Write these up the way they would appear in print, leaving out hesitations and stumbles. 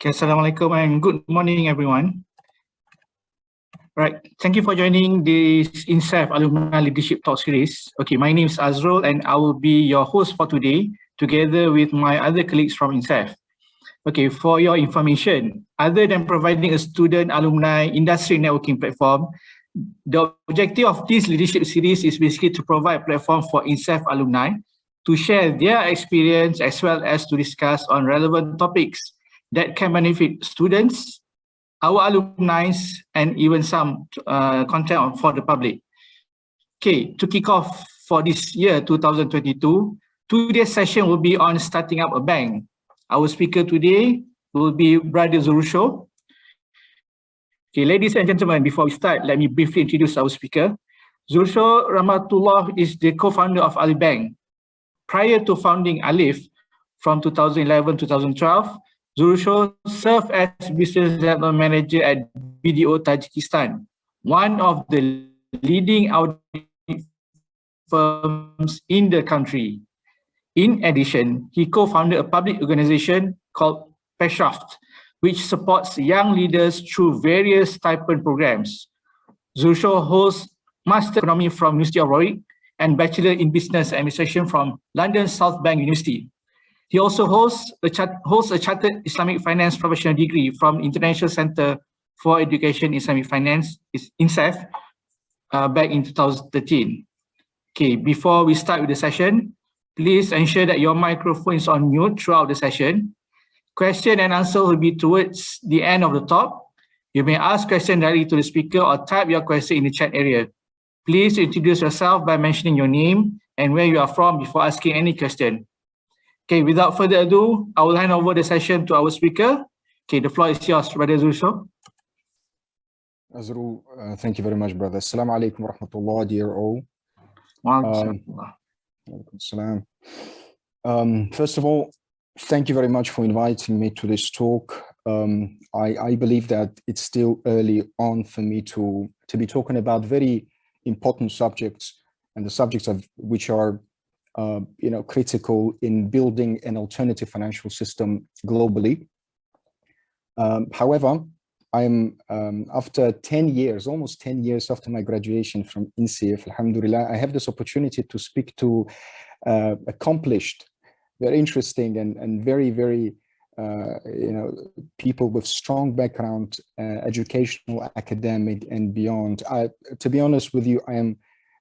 Okay, Assalamualaikum and good morning, everyone. Right, thank you for joining this INSAF Alumni Leadership Talk Series. Okay, my name is Azrul and I will be your host for today, together with my other colleagues from INSAF. Okay, for your information, other than providing a student alumni industry networking platform, the objective of this leadership series is basically to provide a platform for INSAF alumni to share their experience as well as to discuss on relevant topics that can benefit students, our alumni, and even some content for the public. Okay, to kick off for this year 2022, today's session will be on starting up a bank. Our speaker today will be Brother Zurusho. Okay, ladies and gentlemen, before we start, let me briefly introduce our speaker. Zurusho Rahmatullah is the co-founder of Ali Bank. Prior to founding Alif from 2011-2012, Zurusho served as Business Development Manager at BDO Tajikistan, one of the leading audit firms in the country. In addition, he co-founded a public organization called Peshaft, which supports young leaders through various stipend programs. Zurusho holds Master Economy from University of Warwick and Bachelor in Business Administration from London South Bank University. He also holds a Chartered Islamic Finance Professional degree from International Center for Education Islamic Finance, INSAF, back in 2013. Okay, before we start with the session, please ensure that your microphone is on mute throughout the session. Question and answer will be towards the end of the talk. You may ask questions directly to the speaker or type your question in the chat area. Please introduce yourself by mentioning your name and where you are from before asking any question. Okay, without further ado, I will hand over the session to our speaker. Okay, the floor is yours, Brother Zurusho. Azrul, thank you very much, brother. Assalamu alaikum wa rahmatullah, dear all. First of all, thank you very much for inviting me to this talk. I believe that it's still early on for me to be talking about very important subjects, and the subjects of which are critical in building an alternative financial system globally. However, I'm after 10 years, almost 10 years after my graduation from INSAF, alhamdulillah, I have this opportunity to speak to accomplished, very interesting and very, very, people with strong background, educational, academic, and beyond. To be honest with you,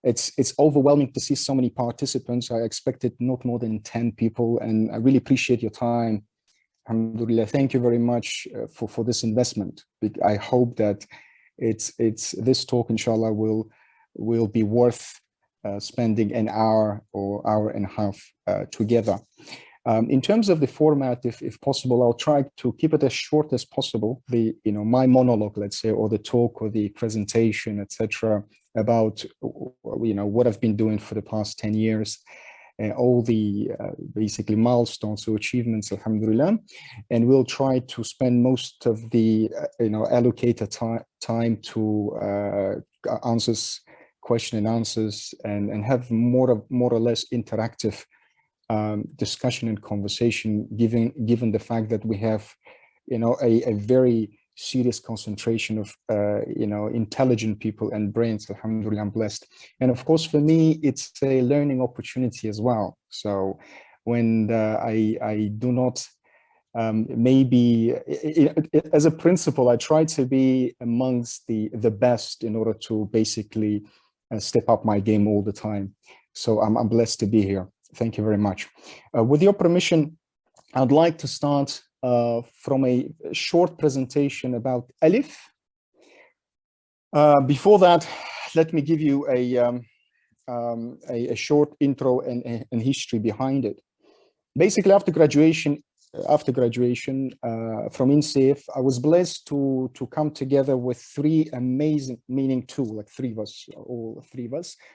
it's overwhelming to see so many participants. I expected not more than 10 people, and I really appreciate your time. Alhamdulillah, thank you very much for this investment. I hope that this talk, inshallah, will be worth spending an hour or hour and a half together. In terms of the format, if possible, I'll try to keep it as short as possible. My monologue, let's say, or the talk or the presentation, etc., about what I've been doing for the past 10 years, all the basically milestones or achievements, alhamdulillah, and we'll try to spend most of the allocated time to question and answers, and have more or less interactive discussion and conversation, given the fact that we have a very serious concentration of intelligent people and brains. Alhamdulillah, I'm blessed. And of course, for me, it's a learning opportunity as well. So when I do not maybe as a principle, I try to be amongst the best in order to basically step up my game all the time. So I'm blessed to be here. Thank you very much. With your permission, I'd like to start from a short presentation about Alif. Before that, let me give you a short intro and history behind it. Basically, after graduation from INSAF, I was blessed to come together with three amazing, meaning two of us,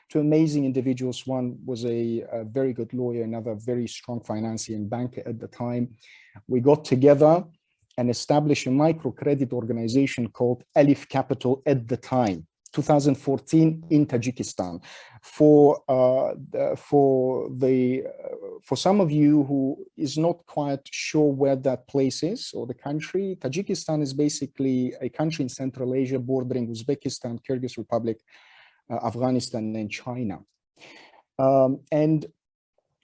two amazing individuals. One was a very good lawyer, another very strong financier and banker at the time. We got together and established a microcredit organization called Alif Capital at the time. 2014 in Tajikistan. For some of you who is not quite sure where that place is or the country, Tajikistan is basically a country in Central Asia bordering Uzbekistan, Kyrgyz Republic, Afghanistan, and China. And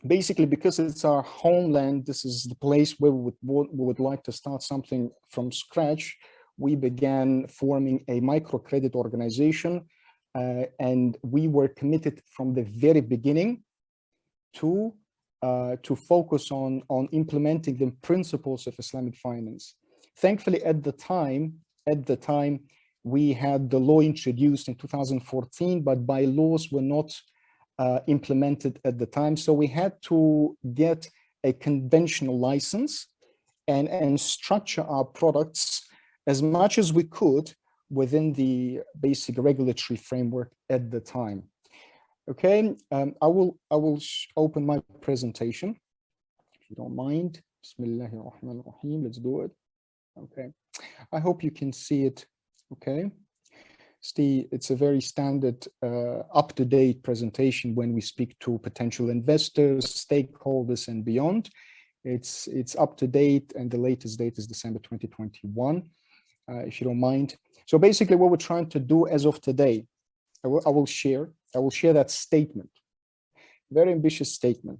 basically, because it's our homeland, this is the place where we would like to start something from scratch. We began forming a microcredit organization, and we were committed from the very beginning to focus on implementing the principles of Islamic finance. Thankfully, at the time, we had the law introduced in 2014, but bylaws were not implemented at the time. So we had to get a conventional license and structure our products as much as we could within the basic regulatory framework at the time. Okay, I will open my presentation, if you don't mind. Bismillahirrahmanirrahim. Let's do it. Okay, I hope you can see it. Okay, it's a very standard, up-to-date presentation when we speak to potential investors, stakeholders, and beyond. It's up to date, and the latest date is December 2021. If you don't mind. So basically what we're trying to do as of today, I will share that statement, very ambitious statement.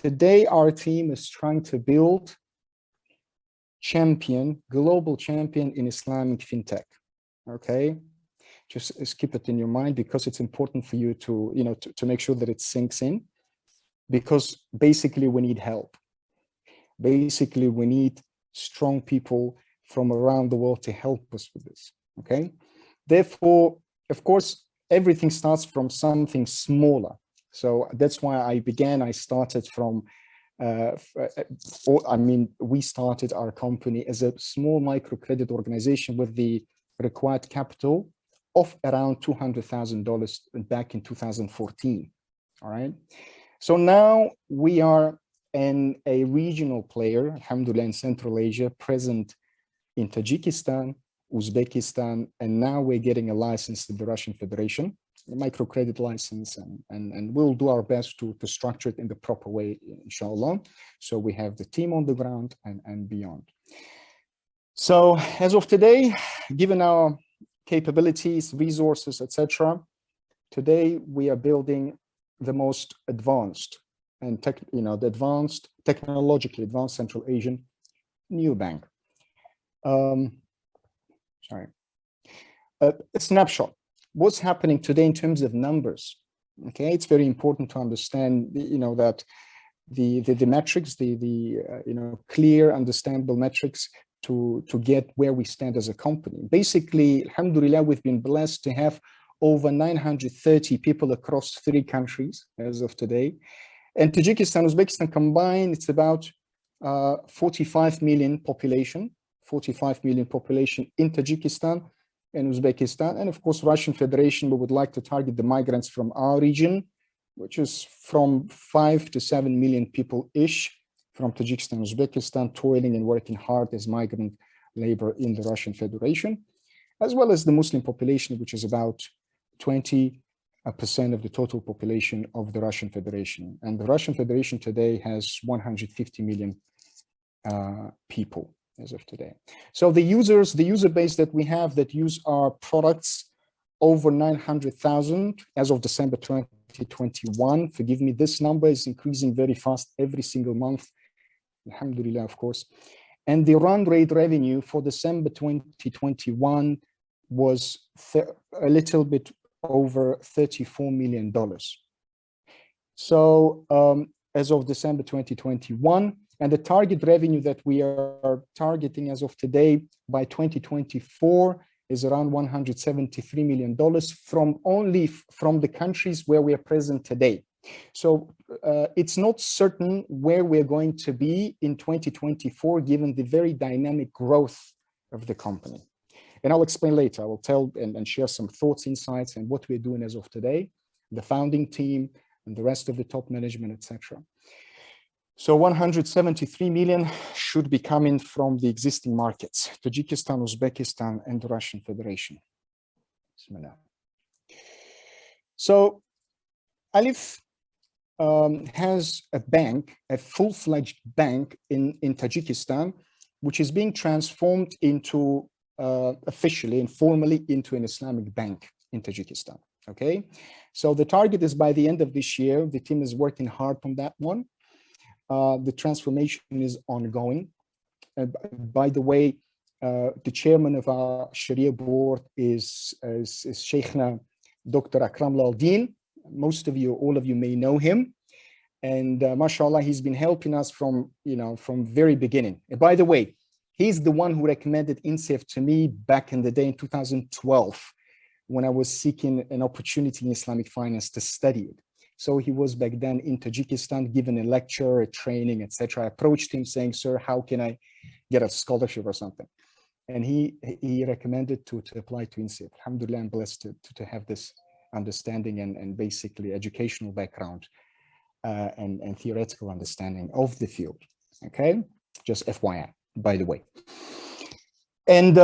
Today, our team is trying to build global champion in Islamic fintech. Okay, just keep it in your mind because it's important for you to, to make sure that it sinks in, because basically we need help. Basically, we need strong people from around the world to help us with this, okay? Therefore, of course, everything starts from something smaller. So that's why I started from, we started our company as a small microcredit organization with the required capital of around $200,000 back in 2014, all right? So now we are a regional player, alhamdulillah, in Central Asia, present in Tajikistan, Uzbekistan, and now we're getting a license to the Russian Federation, a microcredit license, and we'll do our best to structure it in the proper way, inshallah. So we have the team on the ground and beyond. So as of today, given our capabilities, resources, etc., today we are building the most advanced and technologically advanced Central Asian neobank. Sorry. A snapshot. What's happening today in terms of numbers? Okay, it's very important to understand, that the metrics, clear, understandable metrics to get where we stand as a company. Basically, alhamdulillah, we've been blessed to have over 930 people across 3 countries as of today. And Tajikistan, Uzbekistan combined, it's about 45 million population. 45 million population in Tajikistan and Uzbekistan. And of course, Russian Federation, we would like to target the migrants from our region, which is from 5 to 7 million people-ish from Tajikistan, Uzbekistan, toiling and working hard as migrant labor in the Russian Federation, as well as the Muslim population, which is about 20% of the total population of the Russian Federation. And the Russian Federation today has 150 million people as of today. So the user base that we have that use our products, over 900,000 as of December 2021. Forgive me, this number is increasing very fast every single month, alhamdulillah, of course. And the run rate revenue for December 2021 was a little bit over $34 million. So as of December 2021, and the target revenue that we are targeting as of today by 2024 is around $173 million from the countries where we are present today. So it's not certain where we're going to be in 2024, given the very dynamic growth of the company. And I'll explain later. I will tell and share some thoughts, insights, and what we're doing as of today, the founding team and the rest of the top management, etc. So 173 million should be coming from the existing markets, Tajikistan, Uzbekistan, and the Russian Federation. Bismillah. So Alif has a bank, a full-fledged bank in Tajikistan, which is being transformed into officially and formally into an Islamic bank in Tajikistan. Okay, so the target is by the end of this year. The team is working hard on that one. The transformation is ongoing. By the way, the chairman of our Sharia board is Sheikhna Dr. Akram Laldeen. Most of you, all of you may know him. And mashallah, he's been helping us from very beginning. And by the way, he's the one who recommended INSEF to me back in the day in 2012, when I was seeking an opportunity in Islamic finance to study it. So he was back then in Tajikistan, given a lecture, a training, etc. I approached him saying, sir, how can I get a scholarship or something? And he recommended to apply to INSEF. Alhamdulillah, I'm blessed to have this understanding and basically educational background and theoretical understanding of the field. Okay, just FYI, by the way. And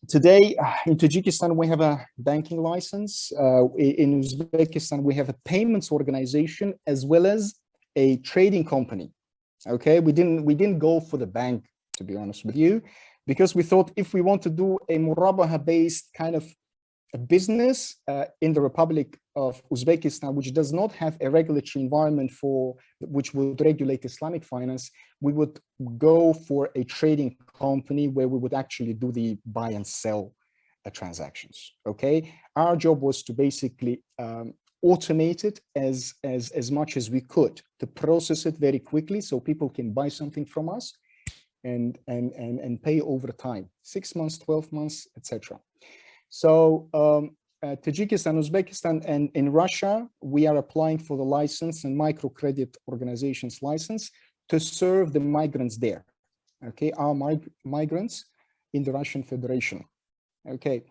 today in Tajikistan, we have a banking license. In Uzbekistan, we have a payments organization as well as a trading company. Okay, we didn't go for the bank, to be honest with you, because we thought if we want to do a murabaha-based kind of a business in the Republic of Uzbekistan, which does not have a regulatory environment which would regulate Islamic finance, we would go for a trading company where we would actually do the buy and sell transactions. Okay, our job was to basically automate it as much as we could, to process it very quickly so people can buy something from us and pay over time, 6 months, 12 months, etc. So Tajikistan, Uzbekistan, and in Russia, we are applying for the license and microcredit organizations license to serve the migrants there. Okay, our migrants in the Russian Federation. Okay,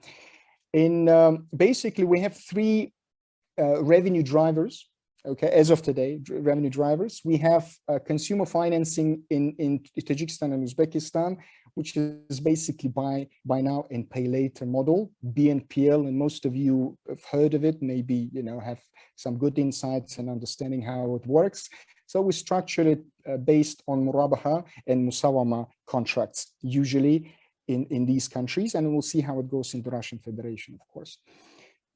basically we have 3 revenue drivers. Okay, as of today, revenue drivers. We have consumer financing in Tajikistan and Uzbekistan, which is basically buy now and pay later model, BNPL, and most of you have heard of it, maybe have some good insights and understanding how it works. So we structure it based on murabaha and musawama contracts, usually in these countries, and we'll see how it goes in the Russian Federation, of course.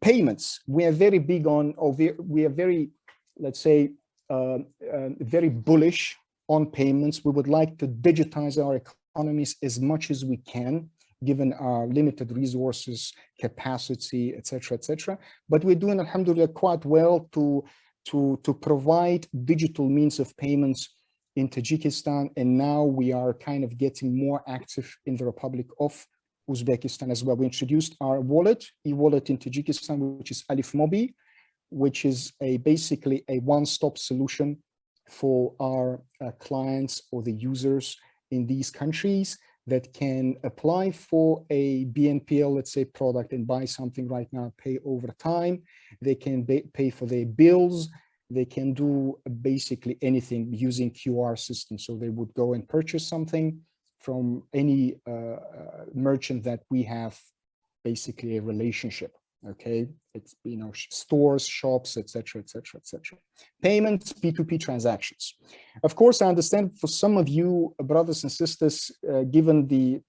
Payments, we are very big on, or we are very, let's say, very bullish on payments. We would like to digitize our economies as much as we can, given our limited resources, capacity, etc., etc. But we're doing, alhamdulillah, quite well to provide digital means of payments in Tajikistan, and now we are kind of getting more active in the Republic of Uzbekistan as well. We introduced our wallet, e-wallet in Tajikistan, which is Alif Mobi, which is basically a one-stop solution for our clients or the users in these countries that can apply for a BNPL, let's say, product and buy something right now, pay over time. They can pay for their bills. They can do basically anything using QR system. So they would go and purchase something from any merchant that we have basically a relationship. Okay, it's stores, shops, etc., etc., etc. Payments, P2P transactions. Of course, I understand for some of you brothers and sisters, given the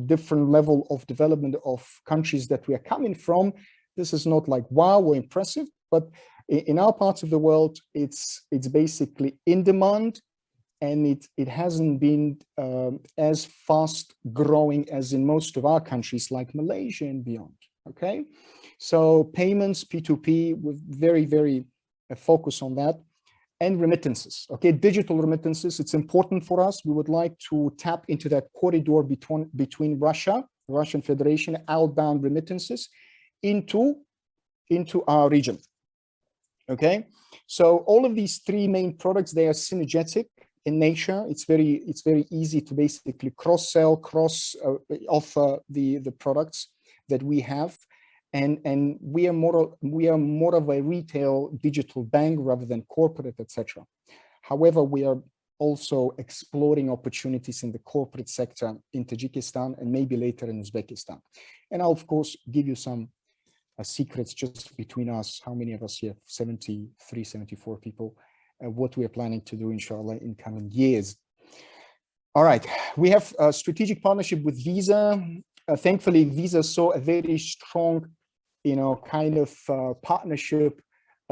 different level of development of countries that we are coming from, this is not like wow or impressive, but in our parts of the world, it's basically in demand, and it hasn't been as fast growing as in most of our countries like Malaysia and beyond. Okay, so payments, P2P, with very, very focus on that, and remittances. Okay, digital remittances, it's important for us. We would like to tap into that corridor between Russia, Russian Federation, outbound remittances into our region. Okay, so all of these 3 main products, they are synergetic in nature. It's very easy to basically cross-sell, offer the products that we have, and we are more of a retail digital bank rather than corporate, etc. However, we are also exploring opportunities in the corporate sector in Tajikistan and maybe later in Uzbekistan. And I'll of course give you some secrets just between us. How many of us here? 73, 74 people. What we are planning to do, inshallah, in coming years. All right, we have a strategic partnership with Visa. Thankfully, Visa saw a very strong, kind of partnership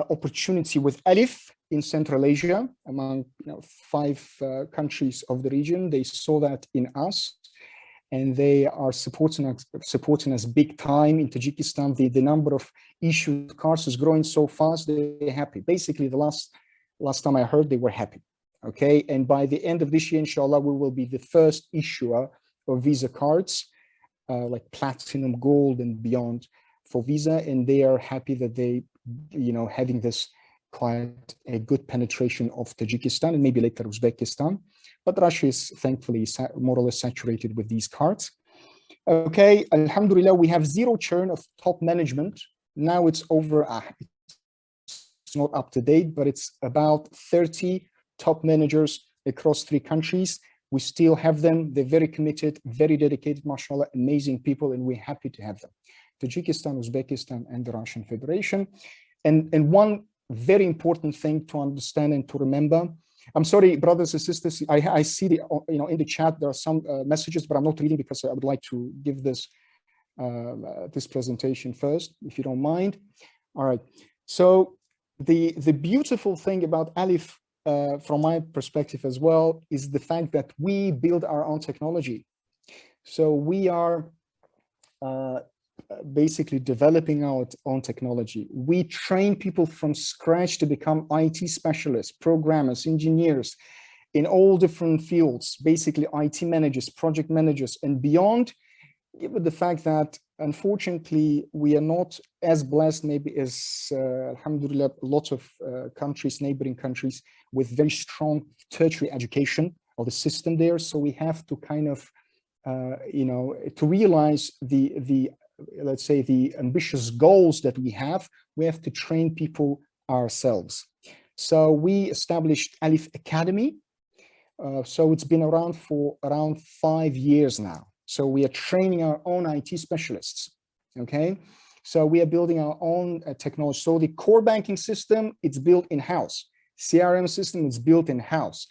opportunity with Alif in Central Asia, among 5 countries of the region. They saw that in us, and they are supporting us big time in Tajikistan. The number of issued cards is growing so fast. They're happy. Basically, the last time I heard, they were happy. Okay, and by the end of this year, inshallah, we will be the first issuer of Visa cards, like platinum, gold, and beyond for Visa, and they are happy that they, having this quite a good penetration of Tajikistan and maybe later Uzbekistan. But Russia is thankfully more or less saturated with these cards. Okay, alhamdulillah, we have 0 churn of top management. Now it's over, it's not up to date, but it's about 30 top managers across 3 countries. We still have them. They're very committed, very dedicated, mashallah, amazing people, and we're happy to have them. Tajikistan, Uzbekistan, and the Russian Federation. And one very important thing to understand and to remember, I'm sorry, brothers and sisters, I see the, in the chat, there are some messages, but I'm not reading because I would like to give this, this presentation first, if you don't mind. All right, so the beautiful thing about Alif, from my perspective as well, is the fact that we build our own technology. So we are basically developing our own technology. We train people from scratch to become IT specialists, programmers, engineers in all different fields, basically IT managers, project managers, and beyond. With the fact that, unfortunately, we are not as blessed maybe as, alhamdulillah, lots of countries, neighboring countries, with very strong tertiary education or the system there. So we have to kind of, to realize let's say the ambitious goals that we have to train people ourselves. So we established Alif Academy. So it's been around for around 5 years now. So we are training our own IT specialists, okay? So we are building our own technology. So the core banking system, it's built in-house. CRM system is built in-house.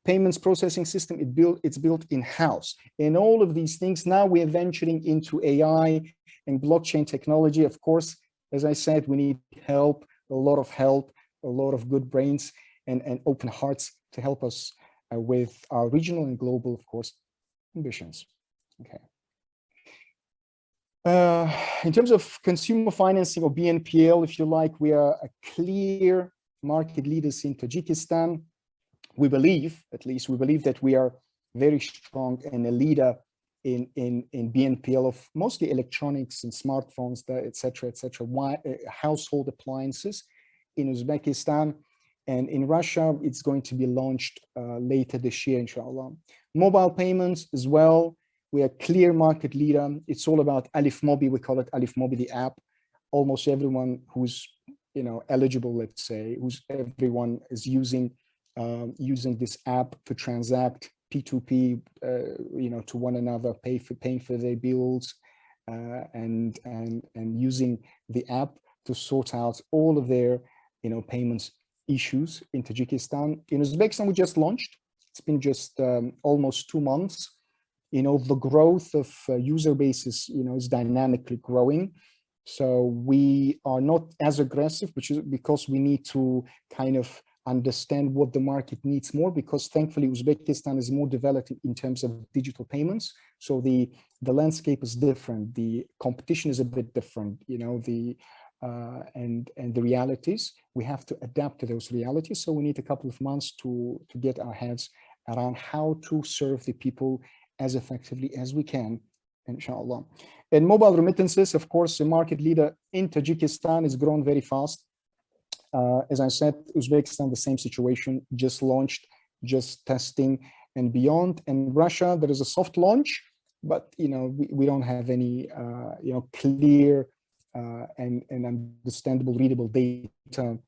Payments processing system, it's built in-house. And all of these things, now we are venturing into AI and blockchain technology. Of course, as I said, we need help, a lot of good brains and open hearts to help us with our regional and global, of course, ambitions. Okay. In terms of consumer financing or BNPL, if you like, we are a clear market leaders in Tajikistan. We believe, at least we believe, that we are very strong and a leader in BNPL of mostly electronics and smartphones, etc., household appliances in Uzbekistan. And in Russia, it's going to be launched later this year, inshallah. Mobile payments as well. We are clear market leader. It's all about Alif Mobi. We call it Alif Mobi, the app. Almost everyone who's eligible, let's say, everyone is using this app to transact P2P, to one another, paying for their bills, and using the app to sort out all of their payments issues in Tajikistan. In Uzbekistan, we just launched. It's been just almost 2 months. The growth of user base is dynamically growing. So we are not as aggressive, which is because we need to kind of understand what the market needs more, because thankfully Uzbekistan is more developed in terms of digital payments. So the landscape is different. The competition is a bit different, and the realities. We have to adapt to those realities. So we need a couple of months to get our heads around how to serve the people as effectively as we can, inshallah. And mobile remittances, of course, the market leader in Tajikistan is grown very fast. As I said, Uzbekistan, the same situation, just launched, just testing and beyond. And Russia, there is a soft launch, but we don't have any clear and understandable, readable data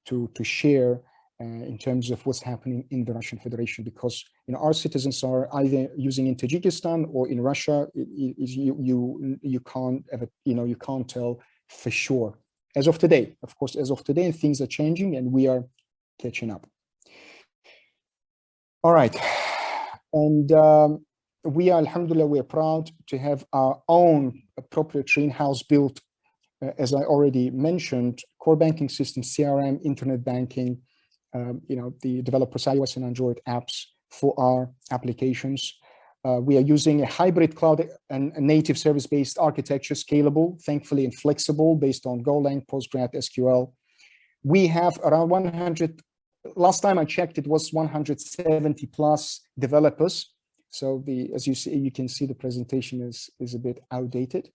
to share in terms of what's happening in the Russian Federation, because our citizens are either using in Tajikistan or in Russia. You can't ever, you can't tell for sure. As of today, of course, as of today, and things are changing, and we are catching up. All right, and we are, alhamdulillah, we are proud to have our own proprietary in-house built, as I already mentioned, core banking system, CRM, internet banking, the developers iOS and Android apps for our applications. We are using a hybrid cloud and a native service-based architecture, scalable, thankfully, and flexible, based on Golang, Postgres, SQL. We have around 100, last time I checked, it was 170 plus developers. So as you see, you can see the presentation is a bit outdated.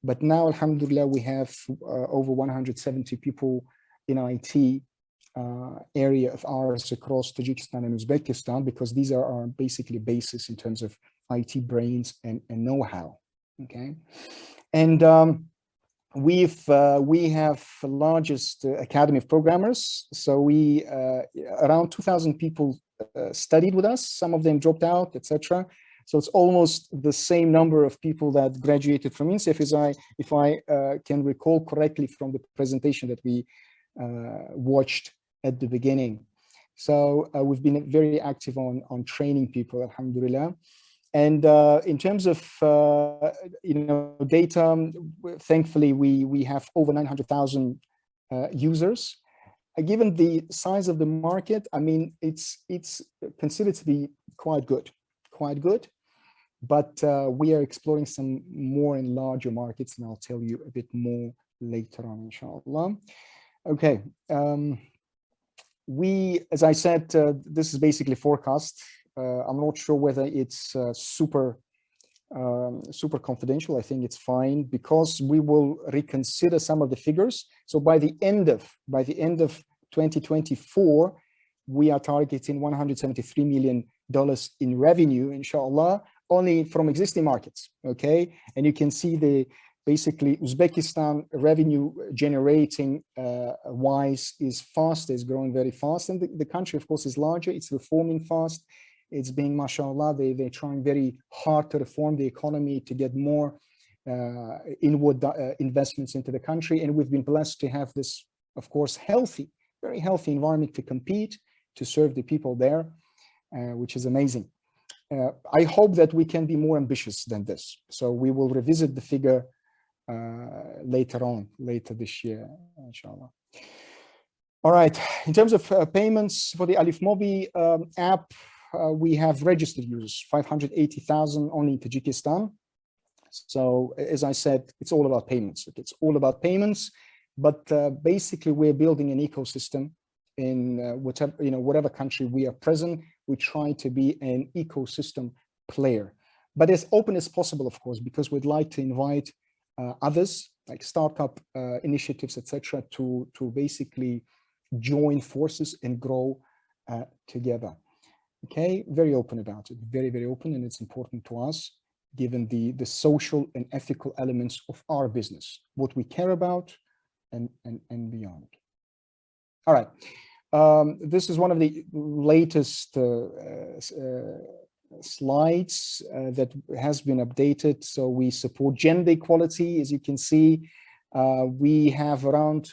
But now, alhamdulillah, we have over 170 people in IT area of ours across Tajikistan and Uzbekistan, because these are our basically basis in terms of IT brains and know-how. Okay, and we have the largest academy of programmers. So we around 2,000 people studied with us. Some of them dropped out, etc. So it's almost the same number of people that graduated from INSEF, if I can recall correctly from the presentation that we watched at the beginning. So we've been very active on training people, alhamdulillah. And in terms of data, thankfully we have over 900,000 users. Given the size of the market, I mean, it's considered to be quite good. But we are exploring some more and larger markets, and I'll tell you a bit more later on, inshallah. Okay. As I said, this is basically forecast. I'm not sure whether it's super confidential. I think it's fine, because we will reconsider some of the figures. So by the end of 2024, we are targeting $173 million in revenue, inshallah, only from existing markets. Okay, and you can see basically Uzbekistan revenue generating wise is fast, is growing very fast, and the country, of course, is larger. It's reforming fast. It's being, mashallah, they're trying very hard to reform the economy to get more inward investments into the country. And we've been blessed to have this, of course, very healthy environment to compete, to serve the people there, which is amazing. I hope that we can be more ambitious than this. So we will revisit the figure later this year, inshallah. All right, in terms of payments for the Alif Mobi app, we have registered users, 580,000 only in Tajikistan. So as I said, it's all about payments. It's all about payments, but basically we're building an ecosystem in whatever country we are present. We try to be an ecosystem player, but as open as possible, of course, because we'd like to invite others, like startup initiatives, etc., to basically join forces and grow together. Okay, very open about it, very open, and it's important to us, given the social and ethical elements of our business, what we care about, and beyond. All right, this is one of the latest slides that has been updated. So we support gender equality, as you can see. We have around,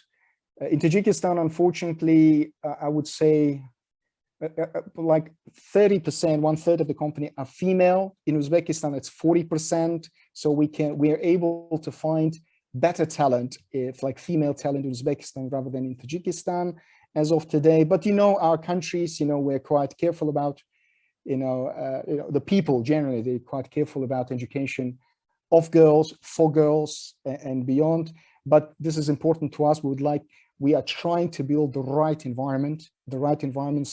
in Tajikistan, unfortunately, I would say like 30%, 1/3 of the company are female. In Uzbekistan, it's 40%. So we are able to find better talent, like female talent in Uzbekistan rather than in Tajikistan as of today. But our countries, we're quite careful about, the people generally, they're quite careful about education of girls, for girls, and beyond. But this is important to us. We are trying to build the right environment,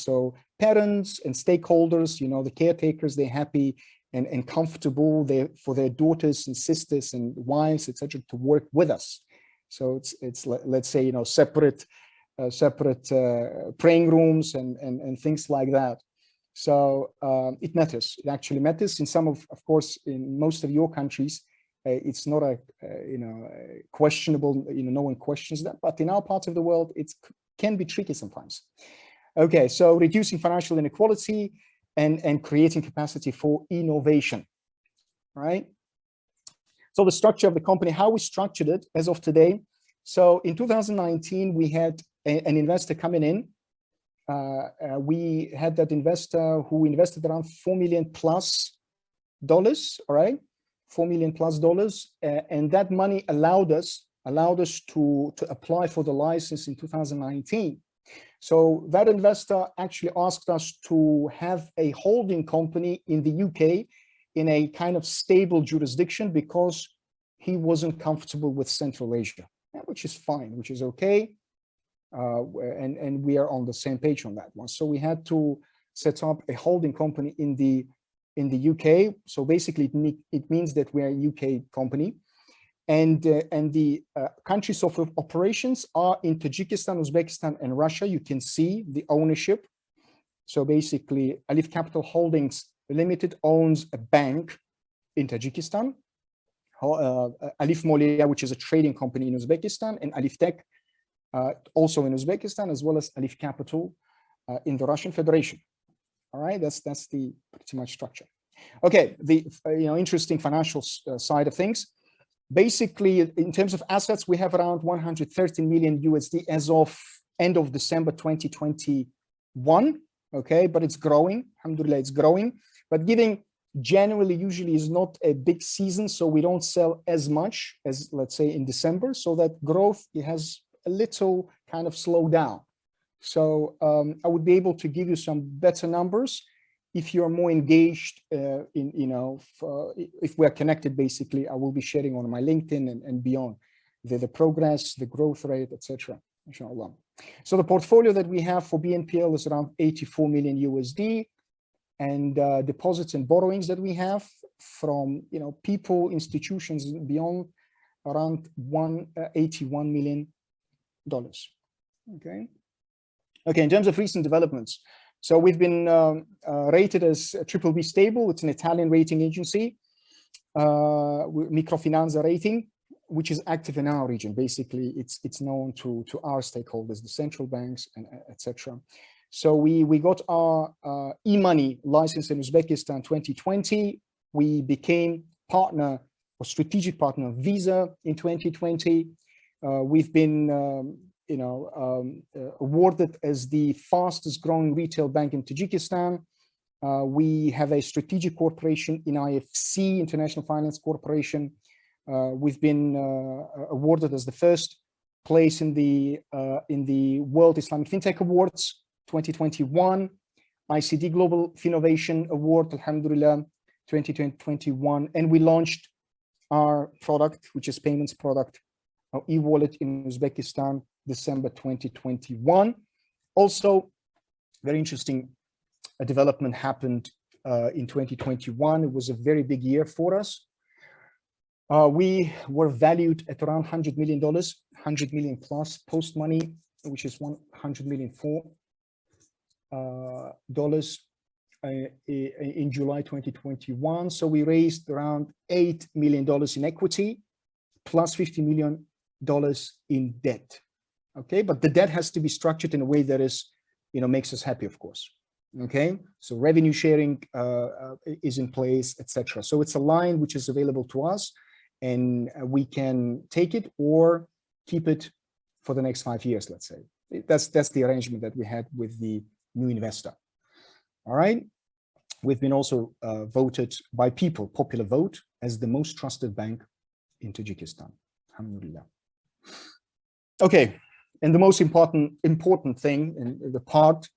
so parents and stakeholders, the caretakers, they're happy and comfortable for their daughters and sisters and wives, etc., to work with us. So it's let's say, separate praying rooms and things like that. So it matters. It actually matters. In some of course, in most of your countries, it's not a questionable. No one questions that. But in our part of the world, it can be tricky sometimes. Okay, so reducing financial inequality and creating capacity for innovation, right? So the structure of the company, how we structured it as of today. So in 2019, we had an investor coming in. We had that investor who invested around $4 million plus, all right? $4 million plus, and that money allowed us to apply for the license in 2019. So that investor actually asked us to have a holding company in the UK in a kind of stable jurisdiction because he wasn't comfortable with Central Asia, which is fine, which is okay. And we are on the same page on that one. So we had to set up a holding company in the UK. So basically it means that we are a UK company. And the countries of operations are in Tajikistan, Uzbekistan, and Russia. You can see the ownership. So basically, Alif Capital Holdings Limited owns a bank in Tajikistan, Alif Molia, which is a trading company in Uzbekistan, and Alif Tech, also in Uzbekistan, as well as Alif Capital in the Russian Federation. All right, that's the pretty much structure. Okay, the interesting financial side of things. Basically, in terms of assets, we have around 113 million USD as of end of December 2021. Okay, but it's growing. Alhamdulillah, it's growing. But giving January usually is not a big season, so we don't sell as much as, let's say, in December. So that growth, it has a little kind of slowed down. So I would be able to give you some better numbers if you're more engaged if we're connected. Basically, I will be sharing on my LinkedIn and beyond the progress, the growth rate, etc. Inshallah. So the portfolio that we have for BNPL is around 84 million USD, and deposits and borrowings that we have from people, institutions and beyond, around $81 million. Okay. In terms of recent developments, so we've been rated as BBB stable. It's an Italian rating agency, Microfinanza rating, which is active in our region. Basically, it's known to our stakeholders, the central banks, and etc. So we got our e-money license in Uzbekistan 2020. We became partner or strategic partner of Visa in 2020. We've been awarded as the fastest growing retail bank in Tajikistan. We have a strategic cooperation in IFC, International Finance Corporation. We've been awarded as the first place in the World Islamic FinTech Awards 2021, ICD Global Innovation Award, Alhamdulillah, 2021, and we launched our product, which is payments product, our e-wallet in Uzbekistan, December 2021. Also, very interesting development happened in 2021. It was a very big year for us. We were valued at around $100 million, 100 million plus post money, which is $100 million in July 2021. So we raised around $8 million in equity, plus $50 million in debt. Okay, but the debt has to be structured in a way that is, makes us happy, of course. Okay, so revenue sharing is in place, etc. So it's a line which is available to us, and we can take it or keep it for the next 5 years, let's say. That's the arrangement that we had with the new investor. All right. We've been also voted by people, popular vote, as the most trusted bank in Tajikistan. Alhamdulillah. Okay, and the most important thing, and the part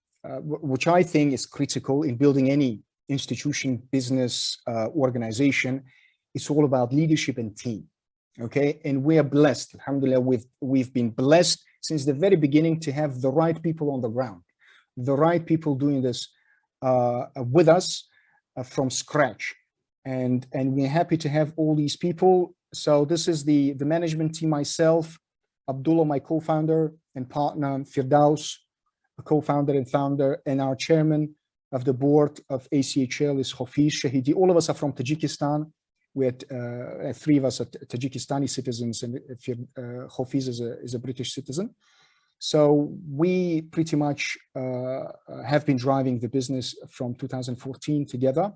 which I think is critical in building any institution, business, organization, it's all about leadership and team. Okay, and we are blessed, alhamdulillah, we've been blessed since the very beginning to have the right people on the ground, the right people doing this with us from scratch, and we're happy to have all these people. So this is the management team: myself, Abdullah, my co-founder and partner, Firdaus, a co-founder and founder, and our chairman of the board of ACHL is Hafiz Shahidi. All of us are from Tajikistan. We had 3 of us are Tajikistani citizens, and Hafiz is a British citizen. So we pretty much have been driving the business from 2014 together.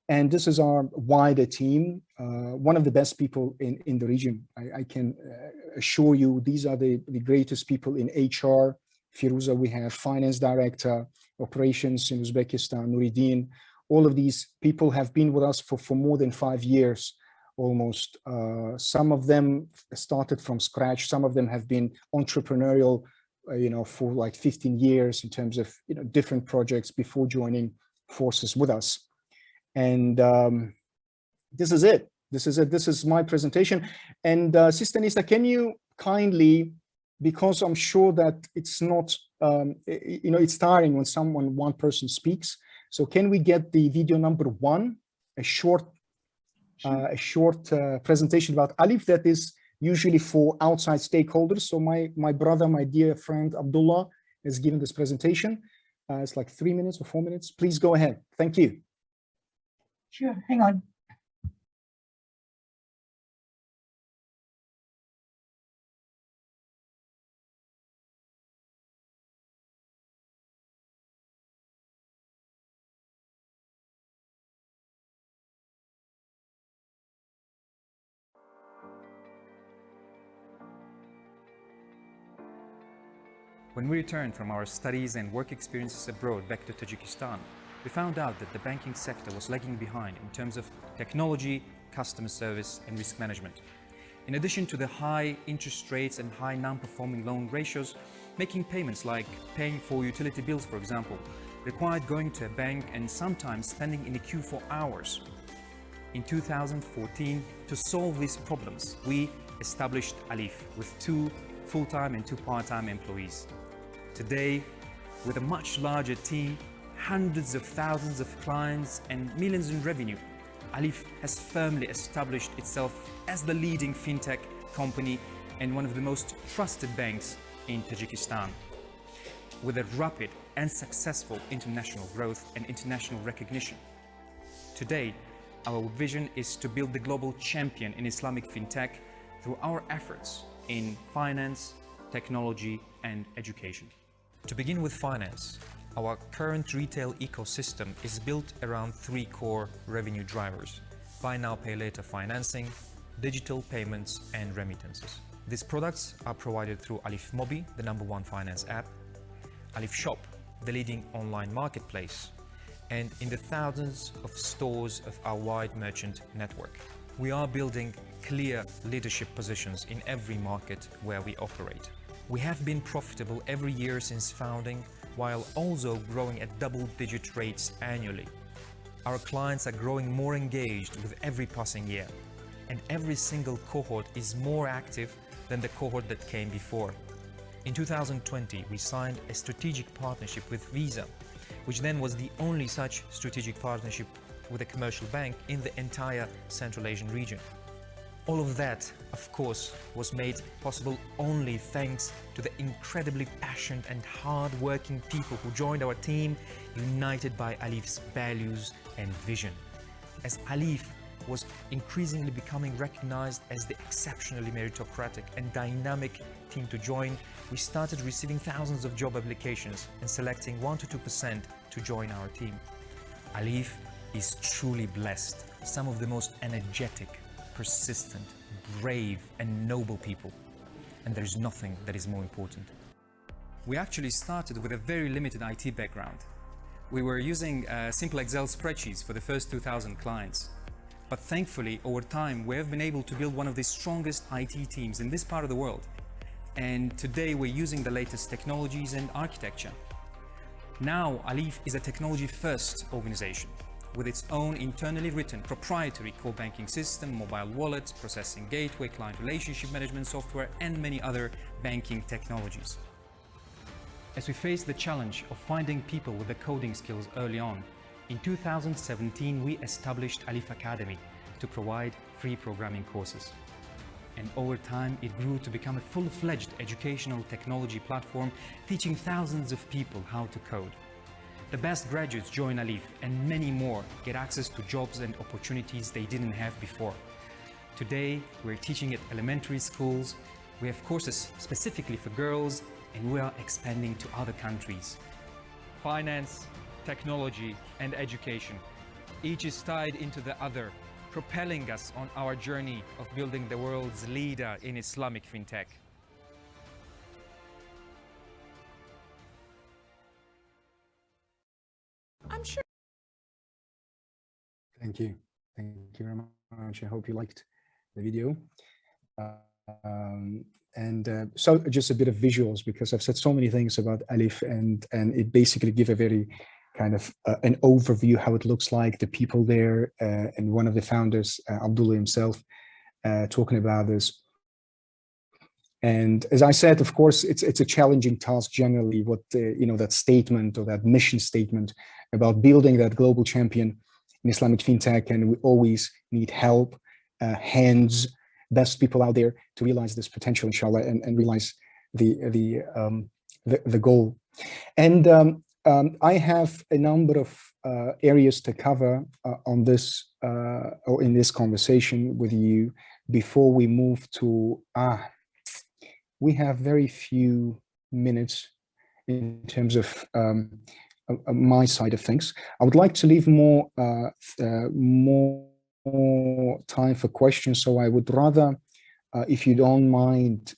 And this is our wider team, one of the best people in the region. I can assure you, these are the greatest people in HR. Firuza, we have finance director, operations in Uzbekistan, Nuruddin. All of these people have been with us for more than 5 years, almost. Some of them started from scratch. Some of them have been entrepreneurial, for like 15 years in terms of, different projects before joining forces with us. And this is it. This is my presentation. And Sister Nisa, can you kindly, because I'm sure that it's not, it's tiring when one person speaks. So can we get the video number 1, a short presentation about Alif that is usually for outside stakeholders. So my brother, my dear friend Abdullah, has given this presentation. It's like 3 minutes or 4 minutes. Please go ahead. Thank you. Sure, hang on. When we returned from our studies and work experiences abroad back to Tajikistan, we found out that the banking sector was lagging behind in terms of technology, customer service, and risk management. In addition to the high interest rates and high non-performing loan ratios, making payments like paying for utility bills, for example, required going to a bank and sometimes standing in a queue for hours. In 2014, to solve these problems, we established Alif with 2 full-time and 2 part-time employees. Today, with a much larger team, hundreds of thousands of clients and millions in revenue, Alif has firmly established itself as the leading fintech company and one of the most trusted banks in Tajikistan. With a rapid and successful international growth and international recognition. Today, our vision is to build the global champion in Islamic fintech through our efforts in finance, technology, and education. To begin with finance, our current retail ecosystem is built around 3 core revenue drivers: buy now, pay later financing, digital payments, and remittances. These products are provided through Alif Mobi, the #1 finance app, Alif Shop, the leading online marketplace, and in the thousands of stores of our wide merchant network. We are building clear leadership positions in every market where we operate. We have been profitable every year since founding, while also growing at double-digit rates annually. Our clients are growing more engaged with every passing year, and every single cohort is more active than the cohort that came before. In 2020, we signed a strategic partnership with Visa, which then was the only such strategic partnership with a commercial bank in the entire Central Asian region. All of that, of course, was made possible only thanks to the incredibly passionate and hard-working people who joined our team, united by Alif's values and vision. As Alif was increasingly becoming recognized as the exceptionally meritocratic and dynamic team to join, we started receiving thousands of job applications and selecting 1 to 2% to join our team. Alif is truly blessed, some of the most energetic, persistent, brave, and noble people. And there's nothing that is more important. We actually started with a very limited IT background. We were using simple Excel spreadsheets for the first 2,000 clients. But thankfully, over time, we have been able to build one of the strongest IT teams in this part of the world. And today we're using the latest technologies and architecture. Now, Alif is a technology-first organization, with its own internally written proprietary core banking system, mobile wallet, processing gateway, client relationship management software, and many other banking technologies. As we faced the challenge of finding people with the coding skills early on, in 2017 we established Alif Academy to provide free programming courses. And over time it grew to become a full-fledged educational technology platform teaching thousands of people how to code. The best graduates join Alif, and many more get access to jobs and opportunities they didn't have before. Today, we're teaching at elementary schools. We have courses specifically for girls, and we are expanding to other countries. Finance, technology, and education. Each is tied into the other, propelling us on our journey of building the world's leader in Islamic fintech. I'm sure. Thank you. Thank you very much. I hope you liked the video. So just a bit of visuals, because I've said so many things about Alif, and it basically give a very kind of an overview how it looks like, the people there, and one of the founders, Abdullah himself, talking about this. And as I said, of course, it's a challenging task generally, what that statement or that mission statement about building that global champion in Islamic fintech, and we always need help, hands, best people out there to realize this potential, inshallah, and realize the goal. And I have a number of areas to cover on this or in this conversation with you before we move to we have very few minutes in terms of my side of things. I would like to leave more time for questions, so I would rather, if you don't mind,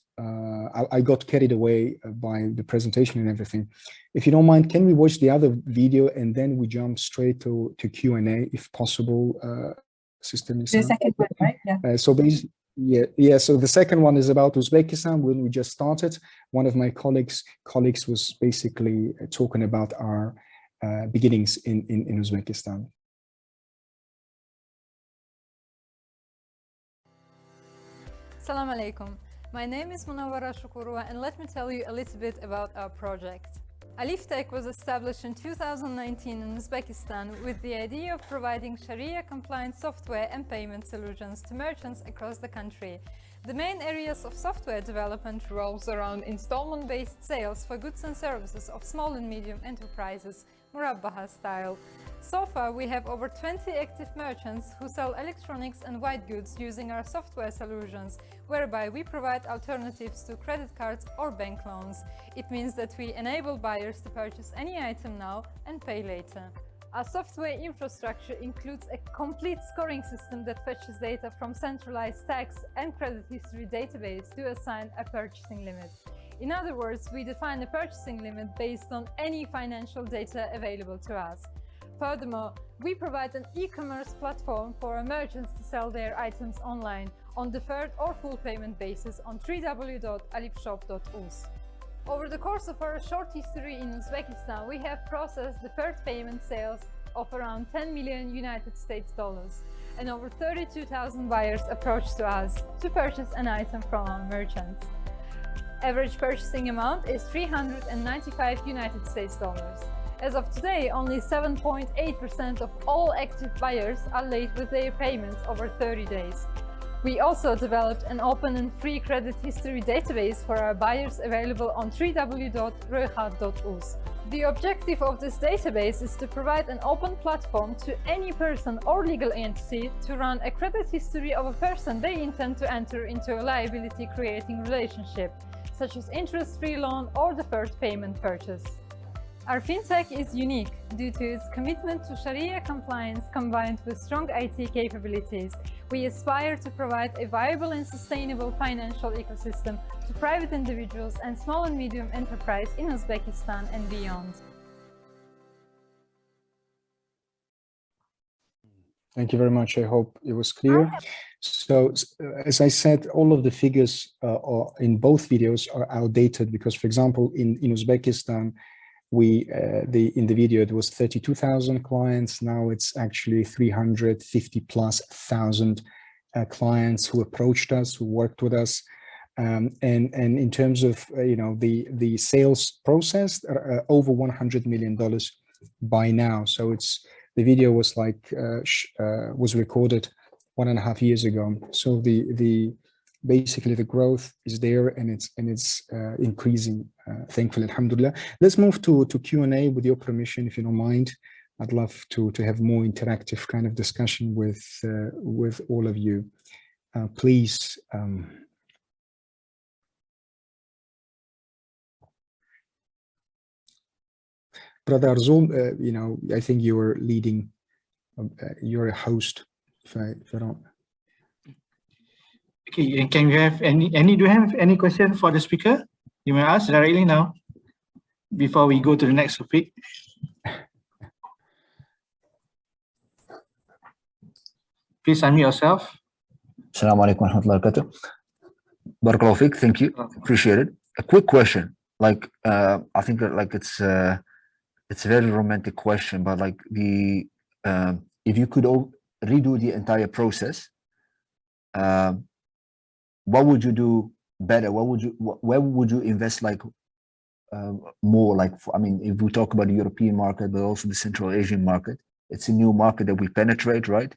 I got carried away by the presentation and everything. If you don't mind, can we watch the other video and then we jump straight to Q&A if possible, Sister Nisa? The second one, right? Yeah. So basically, yeah. So the second one is about Uzbekistan. When we just started, one of my colleagues was basically talking about our beginnings in Uzbekistan. Assalamu alaikum. My name is Munawwara Shukurova, and let me tell you a little bit about our project. Alif Tech was established in 2019 in Uzbekistan with the idea of providing Sharia-compliant software and payment solutions to merchants across the country. The main areas of software development revolves around installment-based sales for goods and services of small and medium enterprises, Murabbaha style. So far, we have over 20 active merchants who sell electronics and white goods using our software solutions, whereby we provide alternatives to credit cards or bank loans. It means that we enable buyers to purchase any item now and pay later. Our software infrastructure includes a complete scoring system that fetches data from centralized tax and credit history database to assign a purchasing limit. In other words, we define a purchasing limit based on any financial data available to us. Furthermore, we provide an e-commerce platform for our merchants to sell their items online on deferred or full payment basis on www.alifshop.uz. Over the course of our short history in Uzbekistan, we have processed deferred payment sales of around 10 million United States dollars, and over 32,000 buyers approached to us to purchase an item from our merchants. Average purchasing amount is 395 United States dollars. As of today, only 7.8% of all active buyers are late with their payments over 30 days. We also developed an open and free credit history database for our buyers available on www.royhat.uz. The objective of this database is to provide an open platform to any person or legal entity to run a credit history of a person they intend to enter into a liability-creating relationship, such as interest-free loan or deferred payment purchase. Our fintech is unique due to its commitment to Sharia compliance combined with strong IT capabilities. We aspire to provide a viable and sustainable financial ecosystem to private individuals and small and medium enterprise in Uzbekistan and beyond. Thank you very much. I hope it was clear. So, as I said, all of the figures in both videos are outdated because, for example, in Uzbekistan, in the video, it was 32,000 clients. Now it's actually 350,000+ clients who approached us, who worked with us. And in terms of, the sales process, over $100 million by now. So the video was was recorded 1.5 years ago. So basically the growth is there and it's increasing, thankfully, alhamdulillah. Let's move to Q&A with your permission, if you don't mind. I'd love to have more interactive kind of discussion with all of you. Please. Brother Arzul, I think you're leading, you're a host, if I don't. Okay, and can we have do you have any question for the speaker? You may ask directly now, before we go to the next topic. Please unmute yourself. Assalamu alaikum warahmatullahi wabarakatuh. Barakallahu fiqh, thank you, appreciate it. A quick question, like I think that like it's a very romantic question, but like if you could redo the entire process, what would you do better? Where would you invest like more? Like, I mean, if we talk about the European market, but also the Central Asian market, it's a new market that we penetrate, right?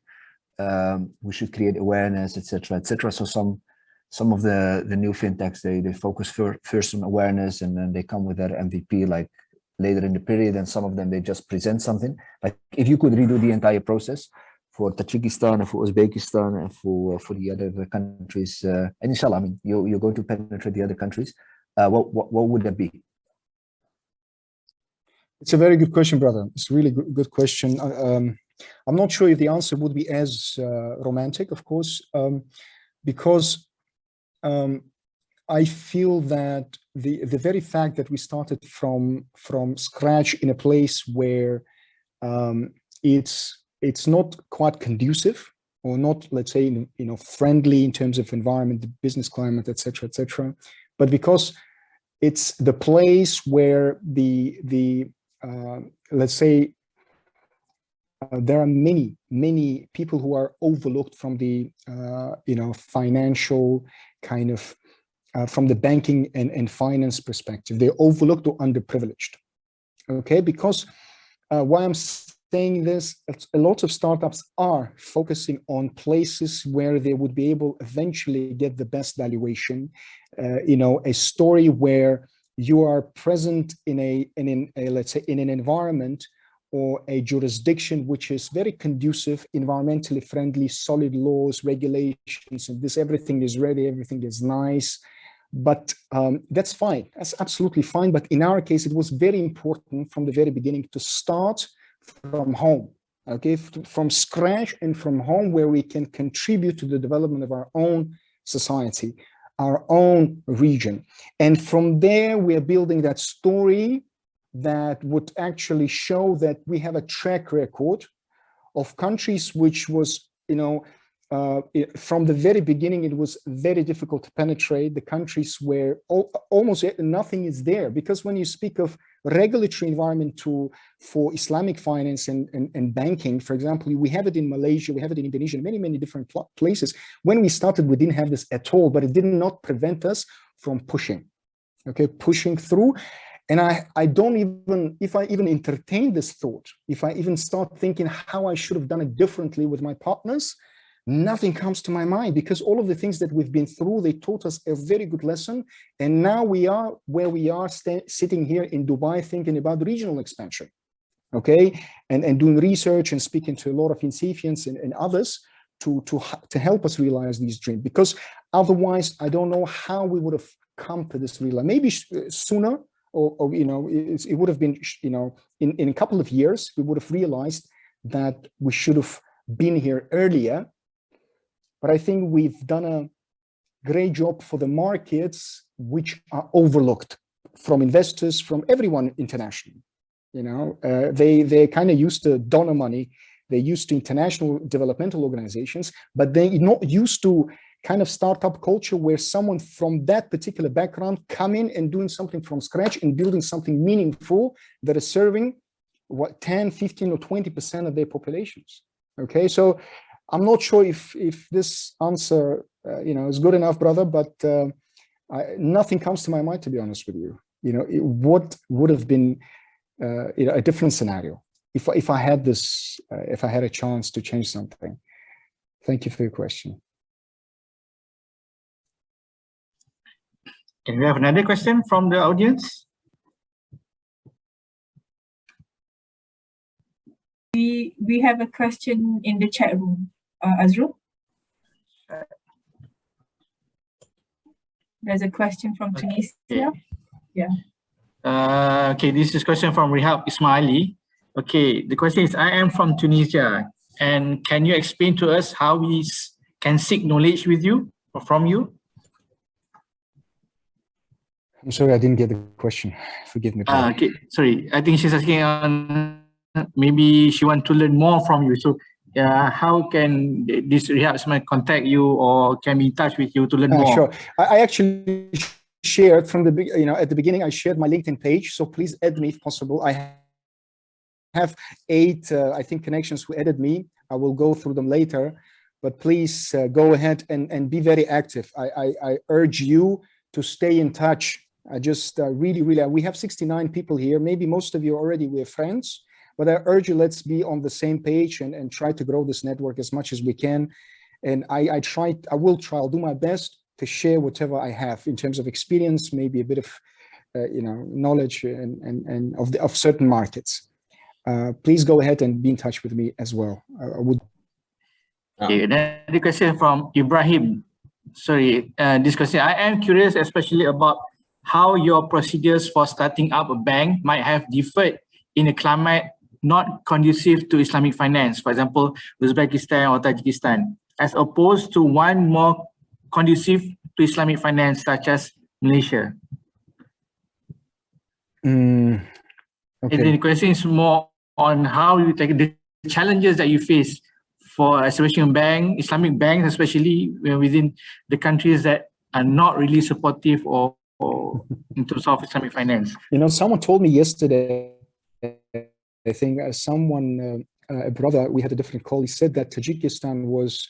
We should create awareness, etc., etc. So some of the new fintechs, they focus first on awareness, and then they come with their MVP like later in the period, and some of them they just present something. Like, if you could redo the entire process for Tajikistan and for Uzbekistan and for the other countries, and inshallah, I mean, you're going to penetrate the other countries, what would that be? It's a very good question, brother. It's a really good question. I'm not sure if the answer would be as romantic, of course, because I feel that the very fact that we started from scratch in a place where it's not quite conducive, or not, let's say, friendly in terms of environment, the business climate, etc., etc., but because it's the place where let's say, there are many people who are overlooked from the financial kind of from the banking and finance perspective. They're overlooked or underprivileged. Okay, because why I'm saying this, a lot of startups are focusing on places where they would be able eventually get the best valuation. A story where you are present in a let's say in an environment or a jurisdiction which is very conducive, environmentally friendly, solid laws, regulations, and everything is ready, everything is nice. But that's fine, that's absolutely fine. But in our case, it was very important from the very beginning to start from home, okay, from scratch and from home, where we can contribute to the development of our own society, our own region. And from there, we are building that story that would actually show that we have a track record of countries which was, from the very beginning, it was very difficult to penetrate, the countries where almost nothing is there. Because when you speak of regulatory environment for Islamic finance and banking, for example, we have it in Malaysia, we have it in Indonesia, many different places. When we started, we didn't have this at all, but it did not prevent us from pushing through. And I don't even, if I even entertain this thought, if I even start thinking how I should have done it differently with my partners, nothing comes to my mind, because all of the things that we've been through, they taught us a very good lesson. And now we are where we are, sitting here in Dubai, thinking about regional expansion, okay? And doing research and speaking to a lot of incipients and others to help us realize these dreams. Because otherwise, I don't know how we would have come to this real. Maybe sooner, or it would have been, in a couple of years, we would have realized that we should have been here earlier. But I think we've done a great job for the markets which are overlooked from investors, from everyone internationally. They're kind of used to donor money, they're used to international developmental organizations, but they're not used to kind of startup culture where someone from that particular background come in and doing something from scratch and building something meaningful that is serving 10, 15, or 20% of their populations. Okay, so I'm not sure if this answer is good enough, brother, but nothing comes to my mind, to be honest with you. What would have been a different scenario if I had this, if I had a chance to change something. Thank you for your question. Can we have another question from the audience? We have a question in the chat room, Azrul. There's a question from Tunisia. Okay. Yeah. Okay, this is question from Rihab Ismaili. Okay, the question is, I am from Tunisia, and can you explain to us how we can seek knowledge with you or from you? I'm sorry, I didn't get the question. Forgive me. Paul. Okay, sorry. I think she's asking on maybe she wants to learn more from you. So, how can this Rihab Ismail contact you or can be in touch with you to learn more? Sure. I actually shared from the at the beginning. I shared my LinkedIn page, so please add me if possible. I have 8, I think, connections who added me. I will go through them later, but please go ahead and be very active. I urge you to stay in touch. I just really, we have 69 people here. Maybe most of you already we're friends, but I urge you, let's be on the same page and try to grow this network as much as we can. And I'll do my best to share whatever I have in terms of experience, maybe a bit of, knowledge and of certain markets. Please go ahead and be in touch with me as well. I would. Okay, another question from Ibrahim. Sorry, this question, I am curious especially about how your procedures for starting up a bank might have differed in a climate not conducive to Islamic finance, for example, Uzbekistan or Tajikistan, as opposed to one more conducive to Islamic finance, such as Malaysia. Okay. And then the question is more on how you take the challenges that you face for establishing a bank, Islamic banks, especially within the countries that are not really supportive or in terms of Islamic finance. Someone told me yesterday, I think a brother, we had a different call, he said that Tajikistan was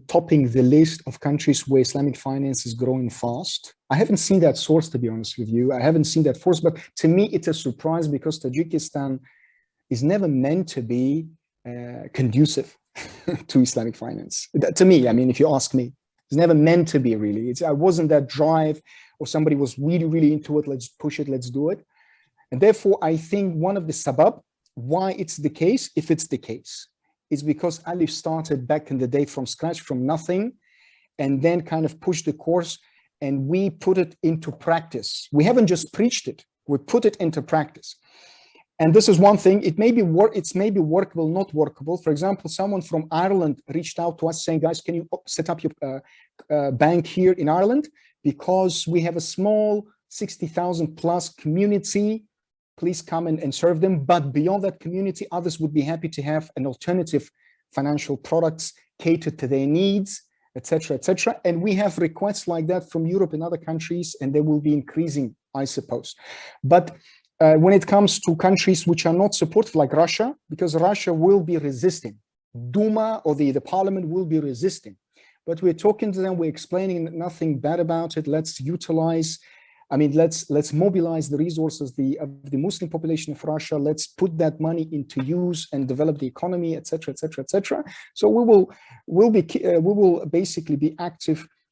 topping the list of countries where Islamic finance is growing fast. I haven't seen that source, to be honest with you. I haven't seen that force, but to me, it's a surprise because Tajikistan is never meant to be conducive to Islamic finance. To me, I mean, if you ask me, it's never meant to be really. I wasn't that drive or somebody was really, really into it. Let's push it, let's do it. And therefore, I think one of the sabab, why it's the case, if it's the case, is because Alif started back in the day from scratch, from nothing, and then kind of pushed the course and we put it into practice. We haven't just preached it, we put it into practice. And this is one thing, it's maybe workable, not workable. For example, someone from Ireland reached out to us saying, guys, can you set up your bank here in Ireland? Because we have a small 60,000 plus community, please come and serve them. But beyond that community, others would be happy to have an alternative financial products catered to their needs, etc., etc. And we have requests like that from Europe and other countries, and they will be increasing, I suppose. But when it comes to countries which are not supportive, like Russia, because Russia will be resisting, Duma or the parliament will be resisting. But we're talking to them, we're explaining nothing bad about it. Let's utilize, let's mobilize the resources of the Muslim population of Russia. Let's put that money into use and develop the economy, etc., etc., etc. So we will basically be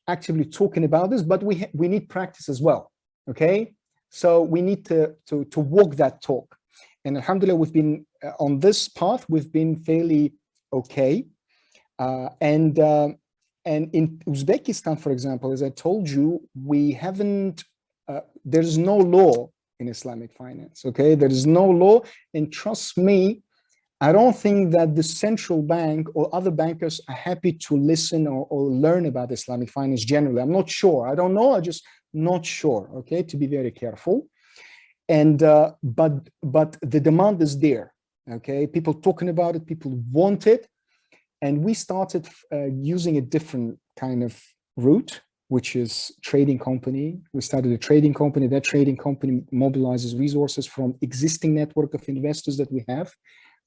actively talking about this, but we need practice as well. Okay. So we need to walk that talk. And alhamdulillah, we've been on this path, we've been fairly okay. And in Uzbekistan, for example, as I told you, we haven't, there's no law in Islamic finance, okay? There is no law, and trust me, I don't think that the central bank or other bankers are happy to listen or learn about Islamic finance generally. I'm not sure, I don't know, I just not sure, okay, to be very careful. And but the demand is there, okay, people talking about it, people want it. And we started using a different kind of route, which is trading company. We started a trading company. That trading company mobilizes resources from existing network of investors that we have,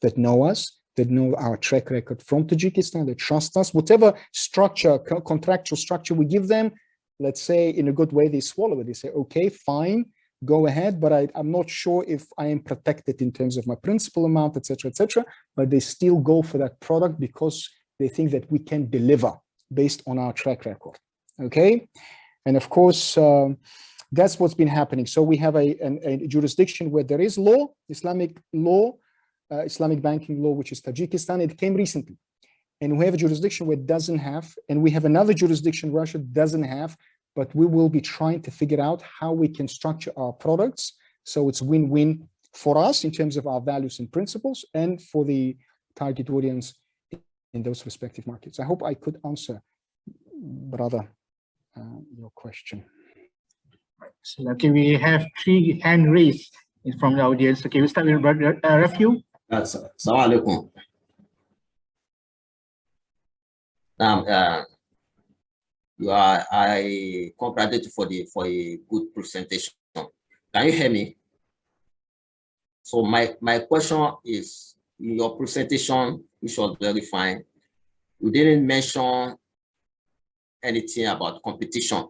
that know us, that know our track record from Tajikistan, that trust us. Whatever structure, contractual structure we give them, let's say in a good way, they swallow it. They say, okay, fine, go ahead, but I'm not sure if I am protected in terms of my principal amount, etc., etc. But they still go for that product because they think that we can deliver based on our track record. Okay, and of course, that's what's been happening. So we have a jurisdiction where there is law, Islamic law, Islamic banking law, which is Tajikistan. It came recently. And we have a jurisdiction where it doesn't have, and we have another jurisdiction Russia doesn't have, but we will be trying to figure out how we can structure our products so it's win-win for us in terms of our values and principles and for the target audience in those respective markets. I hope I could answer, brother, your question. So, okay, we have 3 hand raised from the audience. Okay, we'll start with Brother Rafiu. Assalamu alaikum. I congratulate you for a good presentation. Can you hear me? So my question is, in your presentation, which was very fine, you didn't mention anything about competition.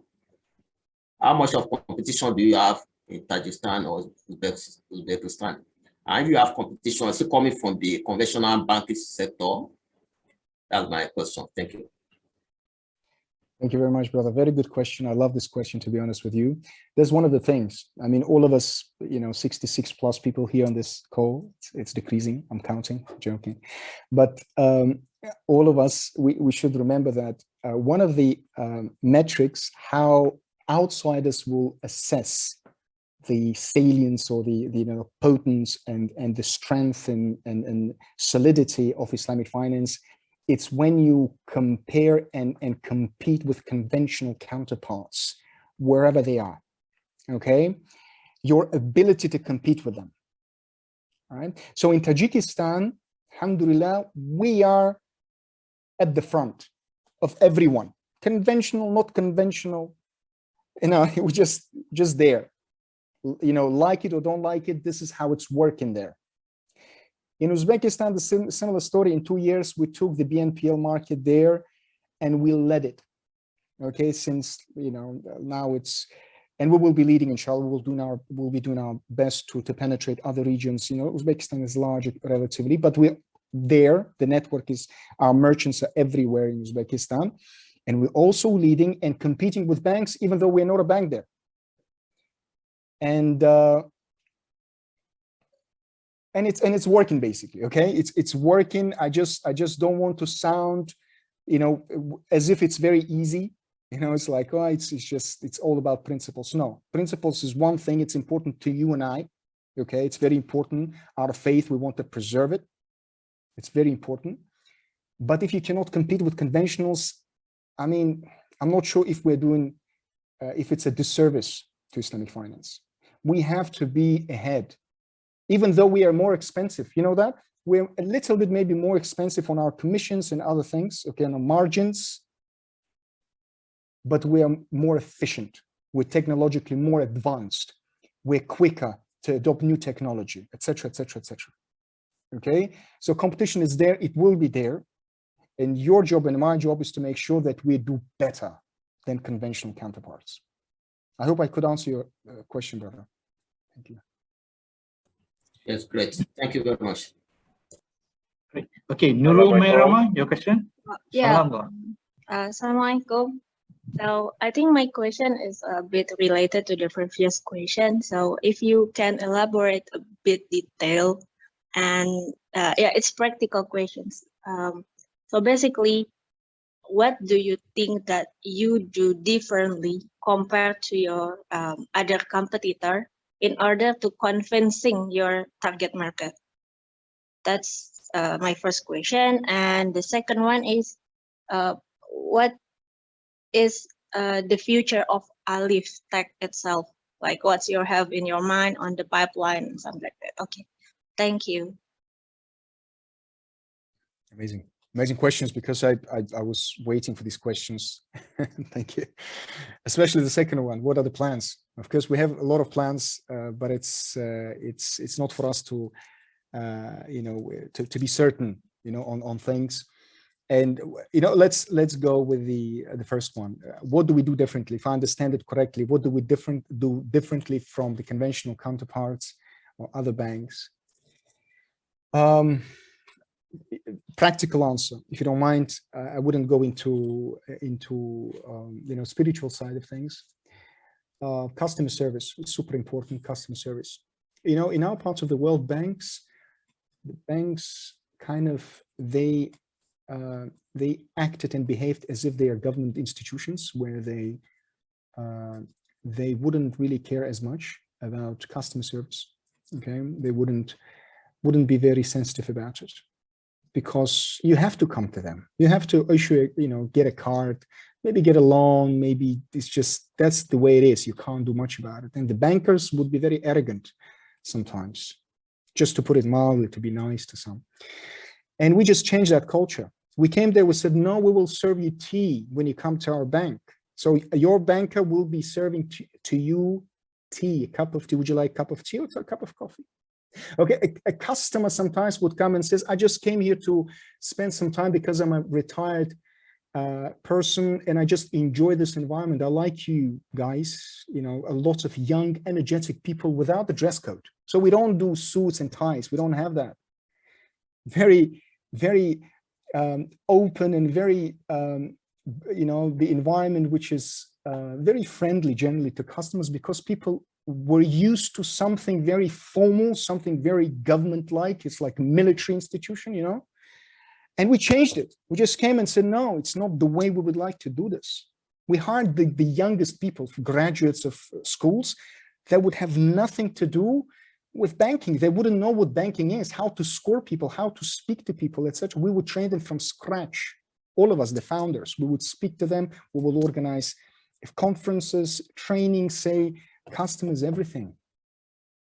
How much of competition do you have in Tajikistan or Uzbekistan? And if you have competition, is it coming from the conventional banking sector? That's my question. Thank you. Thank you very much, brother. Very good question. I love this question, to be honest with you. There's one of the things, I mean, all of us, 66 plus people here on this call, it's decreasing, I'm counting, joking. But all of us, we should remember that one of the metrics, how outsiders will assess the salience or the potence and the strength and solidity of Islamic finance, it's when you compare and compete with conventional counterparts, wherever they are, okay? Your ability to compete with them, all right? So in Tajikistan, alhamdulillah, we are at the front of everyone, conventional, not conventional, we're just there. Like it or don't like it, this is how it's working there. In Uzbekistan, the similar story. In 2 years, we took the BNPL market there and we led it. Okay, since now it's, and we will be leading, inshallah. We'll be doing our best to penetrate other regions. Uzbekistan is large relatively, but we're there. The network is, our merchants are everywhere in Uzbekistan, and we're also leading and competing with banks, even though we're not a bank there. And it's working basically. Okay, it's working. I just don't want to sound, as if it's very easy. It's like, oh, it's all about principles. No, principles is one thing. It's important to you and I. Okay, it's very important. Out of faith, we want to preserve it. It's very important. But if you cannot compete with conventionals, I mean, I'm not sure if we're doing, if it's a disservice to Islamic finance. We have to be ahead. Even though we are more expensive, you know that? We're a little bit maybe more expensive on our commissions and other things, okay, on our margins, but we are more efficient. We're technologically more advanced. We're quicker to adopt new technology, etc., etc., etc. Okay, so competition is there, it will be there. And your job and my job is to make sure that we do better than conventional counterparts. I hope I could answer your question, brother. Thank you. Yes, great. Thank you very much. Great. Okay, Nurul Mayrama, your question? Yeah. Assalamualaikum. So I think my question is a bit related to the previous question. So if you can elaborate a bit detail, and yeah, it's practical questions. So basically, what do you think that you do differently compared to your other competitor in order to convincing your target market? That's my first question. And the second one is, what is the future of Alif Tech itself? Like, what's your have in your mind on the pipeline and something like that? Okay, thank you. Amazing questions, because I was waiting for these questions. Thank you. Especially the second one. What are the plans? Of course, we have a lot of plans, but it's not for us to to be certain on things. And let's go with the first one. What do we do differently? If I understand it correctly, what do we do differently from the conventional counterparts or other banks? Practical answer, if you don't mind. I wouldn't go into spiritual side of things. Customer service is super important. Customer service. In our parts of the world, the banks kind of they acted and behaved as if they are government institutions, where they they wouldn't really care as much about customer service. Okay, they wouldn't be very sensitive about it, because you have to come to them. You have to issue, get a card, maybe get a loan, maybe it's just, that's the way it is. You can't do much about it. And the bankers would be very arrogant sometimes, just to put it mildly, to be nice to some. And we just changed that culture. We came there, we said, no, we will serve you tea when you come to our bank. So your banker will be serving to you tea, a cup of tea. Would you like a cup of tea or a cup of coffee? Okay, a customer sometimes would come and says, I just came here to spend some time because I'm a retired person and I just enjoy this environment. I like you guys, a lot of young, energetic people without the dress code. So we don't do suits and ties. We don't have that. Very, very open and very, the environment which is very friendly generally to customers, because people were used to something very formal, something very government-like. It's like a military institution, and we changed it. We just came and said, no, it's not the way we would like to do this. We hired the youngest people, graduates of schools that would have nothing to do with banking. They wouldn't know what banking is, how to score people, how to speak to people, etc. We would train them from scratch. All of us, the founders, we would speak to them. We will organize conferences, training, say, customers, everything.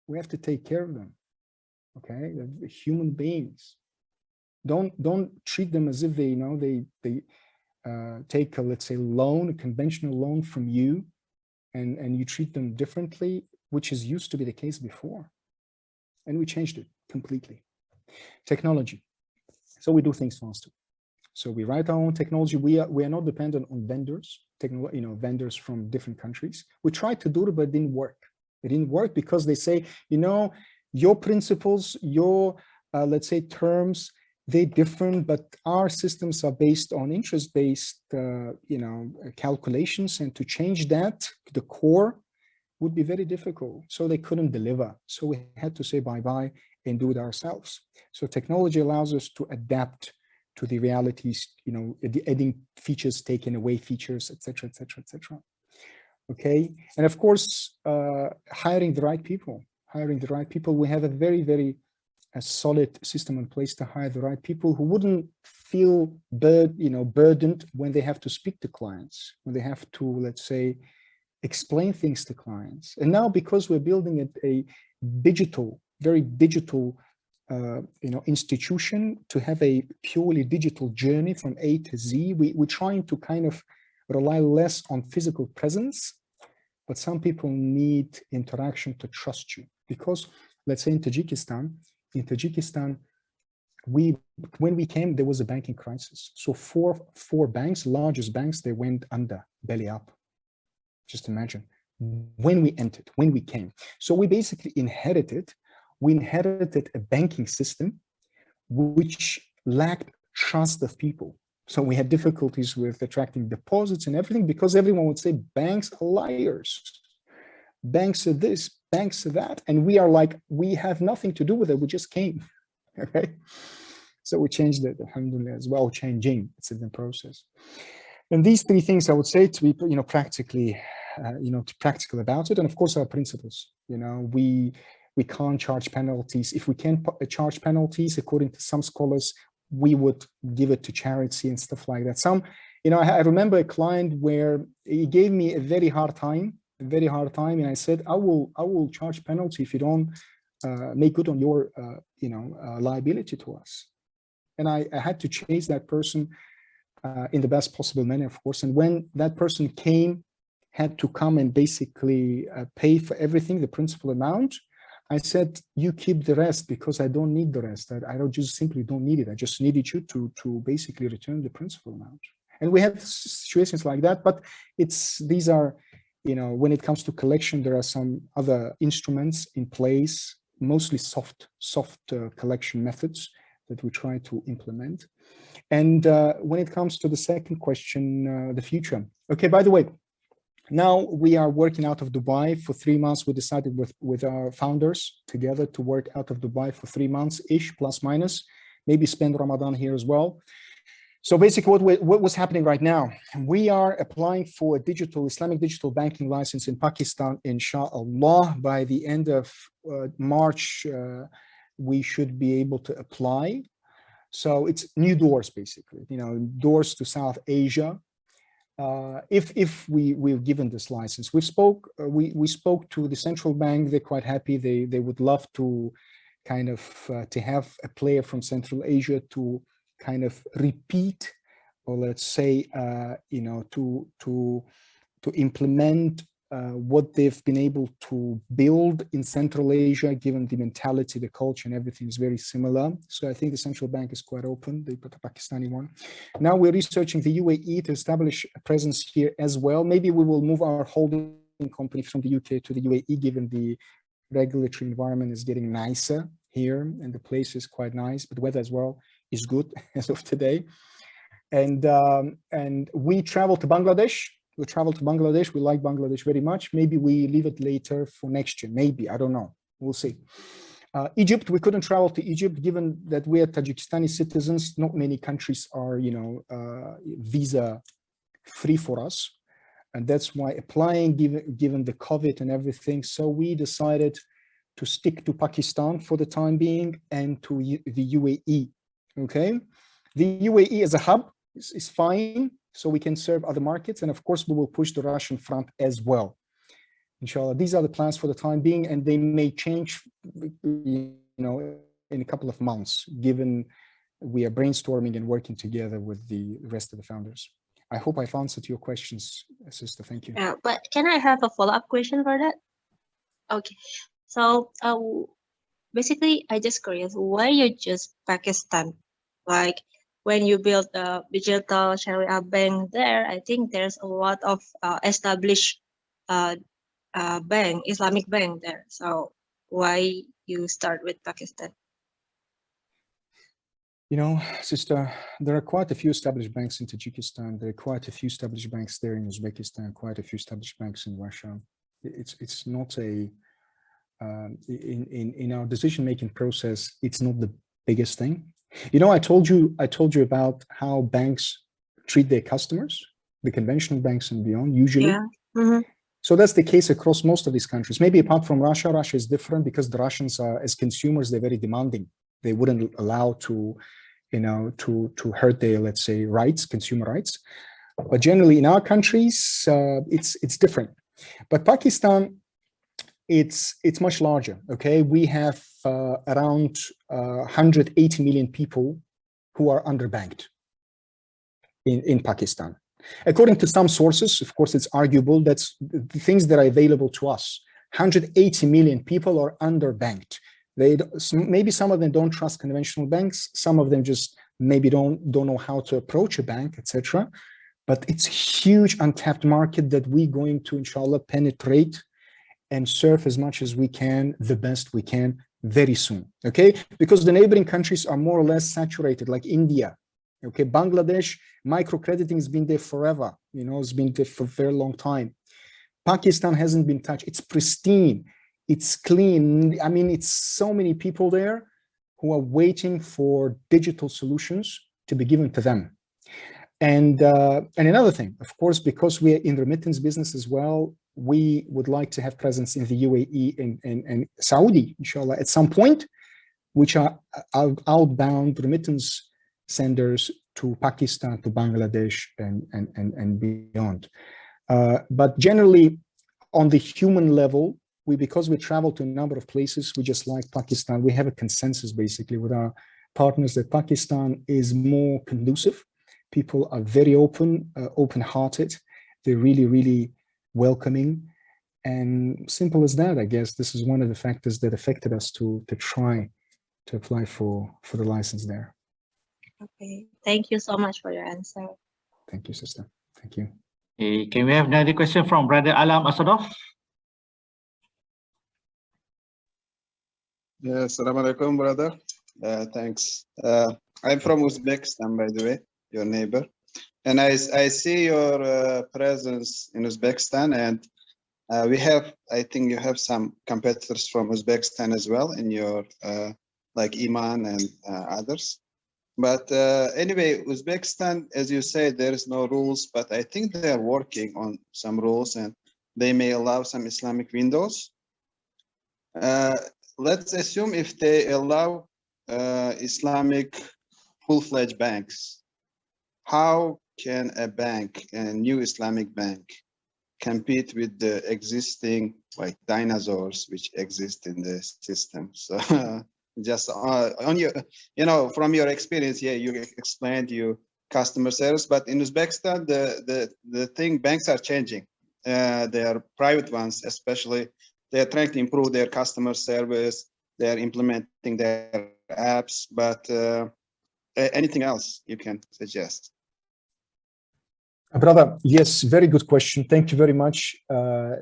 We have to take care of them. Okay, they're human beings. Don't treat them as if they take a, let's say, loan, a conventional loan from you, and you treat them differently, which is used to be the case before. And we changed it completely. Technology. So we do things faster. So we write our own technology. We are not dependent on vendors, vendors from different countries. We tried to do it, but it didn't work. It didn't work because they say, your principles, your, let's say, terms, they're different, but our systems are based on interest-based, calculations. And to change that, the core, would be very difficult. So they couldn't deliver. So we had to say bye-bye and do it ourselves. So technology allows us to adapt to the realities, adding features, taking away features, etc., etc., etc. Okay, and of course, hiring the right people. We have a very, very solid system in place to hire the right people who wouldn't feel burdened when they have to speak to clients, when they have to, let's say, explain things to clients. And now, because we're building a digital, very digital institution, to have a purely digital journey from A to Z, we're trying to kind of rely less on physical presence, but some people need interaction to trust you. Because let's say in Tajikistan, when we came, there was a banking crisis. So four banks, largest banks, they went under, belly up. Just imagine when we entered, when we came. So we basically inherited a banking system which lacked trust of people. So we had difficulties with attracting deposits and everything, because everyone would say banks are liars. Banks are this, banks are that. And we are like, we have nothing to do with it. We just came. Okay. So we changed it, alhamdulillah, as well, changing. It's in the process. And these three things I would say to be, practically, practical about it. And of course, our principles, we can't charge penalties. If we can charge penalties, according to some scholars, we would give it to charity and stuff like that. I remember a client where he gave me a very hard time. And I said, I will charge penalty if you don't make good on your, liability to us. And I had to chase that person in the best possible manner, of course. And when that person had to come and basically pay for everything, the principal amount, I said, you keep the rest, because I don't need the rest. I just simply don't need it. I just needed you to basically return the principal amount. And we have situations like that, but these are, when it comes to collection, there are some other instruments in place, mostly soft collection methods that we try to implement. And when it comes to the second question, the future. Okay, by the way, now we are working out of Dubai for 3 months. We decided with our founders together to work out of Dubai for 3 months-ish, plus minus, maybe spend Ramadan here as well. So basically what was happening right now, we are applying for a Islamic digital banking license in Pakistan, inshallah. By the end of March, we should be able to apply. So it's new doors, basically, doors to South Asia. If we're given this license, we spoke to the central bank. They're quite happy. They would love to kind of to have a player from Central Asia to kind of repeat, or let's say, to implement what they've been able to build in Central Asia, given the mentality, the culture, and everything is very similar. So I think the central bank is quite open, the Pakistani one. Now we're researching the UAE to establish a presence here as well. Maybe we will move our holding company from the UK to the UAE, given the regulatory environment is getting nicer here, and the place is quite nice, but weather as well is good as of today. And we travel to Bangladesh. We like Bangladesh very much. Maybe we leave it later for next year. Maybe, I don't know. We'll see. Egypt, we couldn't travel to Egypt given that we are Tajikistani citizens. Not many countries are, visa free for us. And that's why applying, given the COVID and everything. So we decided to stick to Pakistan for the time being and to the UAE, okay? The UAE as a hub is fine, so we can serve other markets. And of course, we will push the Russian front as well. Inshallah, these are the plans for the time being, and they may change, in a couple of months, given we are brainstorming and working together with the rest of the founders. I hope I've answered your questions, sister. Thank you. Yeah, but can I have a follow-up question for that? Okay, so basically, I just curious, why you choose Pakistan? Like, when you build a digital Sharia bank there, I think there's a lot of established Islamic bank there. So why you start with Pakistan? Sister, there are quite a few established banks in Tajikistan. There are quite a few established banks there in Uzbekistan, quite a few established banks in Russia. It's not a, in our decision-making process, it's not the biggest thing. I told you about how banks treat their customers, the conventional banks and beyond, usually. Yeah. Mm-hmm. So that's the case across most of these countries. Maybe apart from Russia, Russia is different because the Russians are, as consumers, they're very demanding. They wouldn't allow to hurt their, let's say, rights, consumer rights. But generally in our countries, it's different. But Pakistan, it's much larger, okay? We have around 180 million people who are underbanked in Pakistan. According to some sources, of course, it's arguable, that's the things that are available to us. 180 million people are underbanked. Maybe some of them don't trust conventional banks. Some of them just maybe don't know how to approach a bank, etc. But it's a huge untapped market that we're going to, inshallah, penetrate and serve as much as we can, the best we can, very soon, okay? Because the neighboring countries are more or less saturated, like India, okay? Bangladesh, microcrediting has been there forever, it's been there for a very long time. Pakistan hasn't been touched. It's pristine, it's clean. I mean, it's so many people there who are waiting for digital solutions to be given to them. And another thing, of course, because we're in the remittance business as well, we would like to have presence in the UAE and Saudi, inshallah, at some point, which are outbound remittance senders to Pakistan, to Bangladesh, and beyond. But generally, on the human level, because we travel to a number of places, we just like Pakistan. We have a consensus, basically, with our partners that Pakistan is more conducive. People are very open-hearted. They're really, really welcoming. And simple as that, I guess. This is one of the factors that affected us to try to apply for the license there. Okay, thank you so much for your answer. Thank you, sister. Thank you. Okay, can we have another question from Brother Alam Asadov? Yeah, assalamu alaikum, brother. Thanks. I'm from Uzbekistan, by the way, your neighbor. And I see your presence in Uzbekistan, and I think you have some competitors from Uzbekistan as well in your like Iman and others. But anyway, Uzbekistan, as you said, there is no rules, but I think they are working on some rules and they may allow some Islamic windows. Let's assume if they allow Islamic full-fledged banks, how can a bank, a new Islamic bank, compete with the existing like dinosaurs which exist in the system? So just on your, from your experience, yeah, you explained your customer service, but in Uzbekistan, the thing, banks are changing. They are private ones, especially. They are trying to improve their customer service. They are implementing their apps, but anything else you can suggest? Brother, yes, very good question. Thank you very much.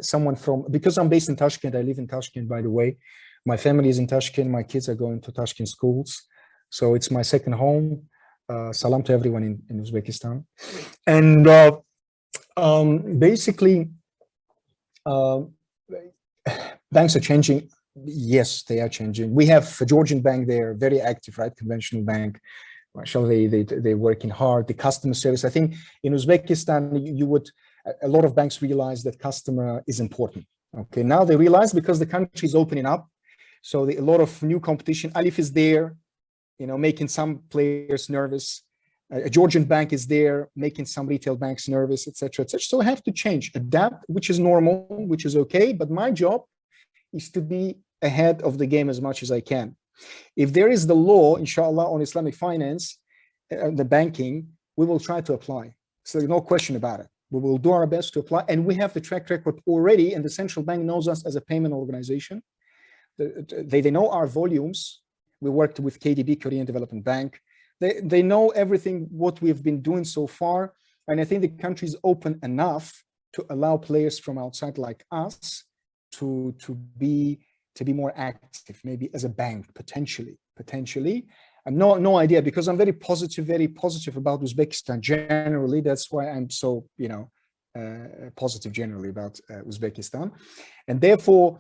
Someone from, because I'm based in Tashkent, I live in Tashkent, by the way. My family is in Tashkent. My kids are going to Tashkent schools. So it's my second home. Salam to everyone in Uzbekistan. And basically, banks are changing. Yes, they are changing. We have a Georgian bank there, very active, right? Conventional bank. They're working hard. The customer service, I think in Uzbekistan, a lot of banks realize that customer is important. Okay, now they realize because the country is opening up. So a lot of new competition. Alif is there, making some players nervous. A Georgian bank is there, making some retail banks nervous, etc., etc. So I have to change, adapt, which is normal, which is okay. But my job is to be ahead of the game as much as I can. If there is the law, inshallah, on Islamic finance, the banking, we will try to apply. So there's no question about it. We will do our best to apply. And we have the track record already, and the central bank knows us as a payment organization. They know our volumes. We worked with KDB, Korean Development Bank. They know everything, what we've been doing so far. And I think the country is open enough to allow players from outside like us to be more active, maybe as a bank, potentially. I'm no idea, because I'm very positive about Uzbekistan generally. That's why I'm so, positive generally about Uzbekistan. And therefore,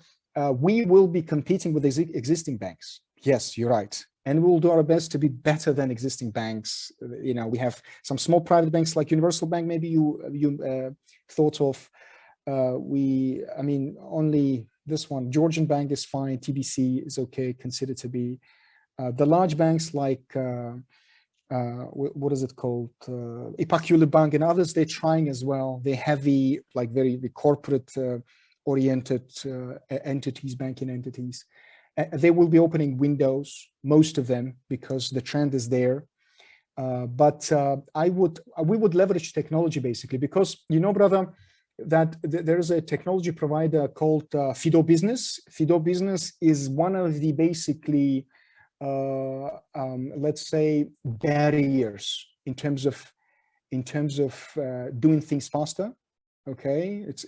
we will be competing with existing banks. Yes, you're right. And we'll do our best to be better than existing banks. We have some small private banks like Universal Bank, maybe you thought of. Only this one, Georgian Bank is fine, TBC is okay, considered to be. The large banks like, what is it called? Ipakuli Bank and others, they're trying as well. They're heavy, like very corporate oriented entities, banking entities. They will be opening windows, most of them, because the trend is there. But we would leverage technology basically, because, brother, that there's a technology provider called Fido Business. Fido Business is one of the basically, let's say, barriers in terms of doing things faster. Okay, it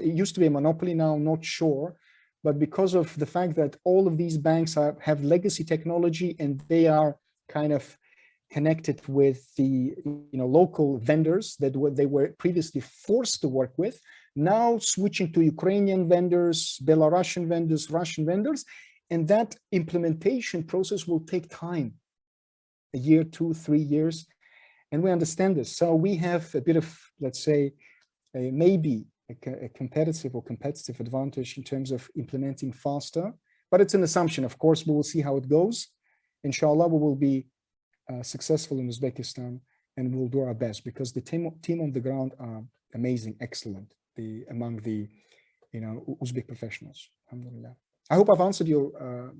used to be a monopoly, now I'm not sure, but because of the fact that all of these banks have legacy technology and they are kind of connected with the local vendors that they were previously forced to work with, now switching to Ukrainian vendors, Belarusian vendors, Russian vendors, and that implementation process will take time, a year, 2, 3 years, and we understand this. So we have a bit of, let's say, maybe a competitive advantage in terms of implementing faster, but it's an assumption. Of course, we will see how it goes. Inshallah, we will be successful in Uzbekistan, and we'll do our best, because the team on the ground are amazing, excellent. Among the Uzbek professionals. Alhamdulillah. I hope I've answered your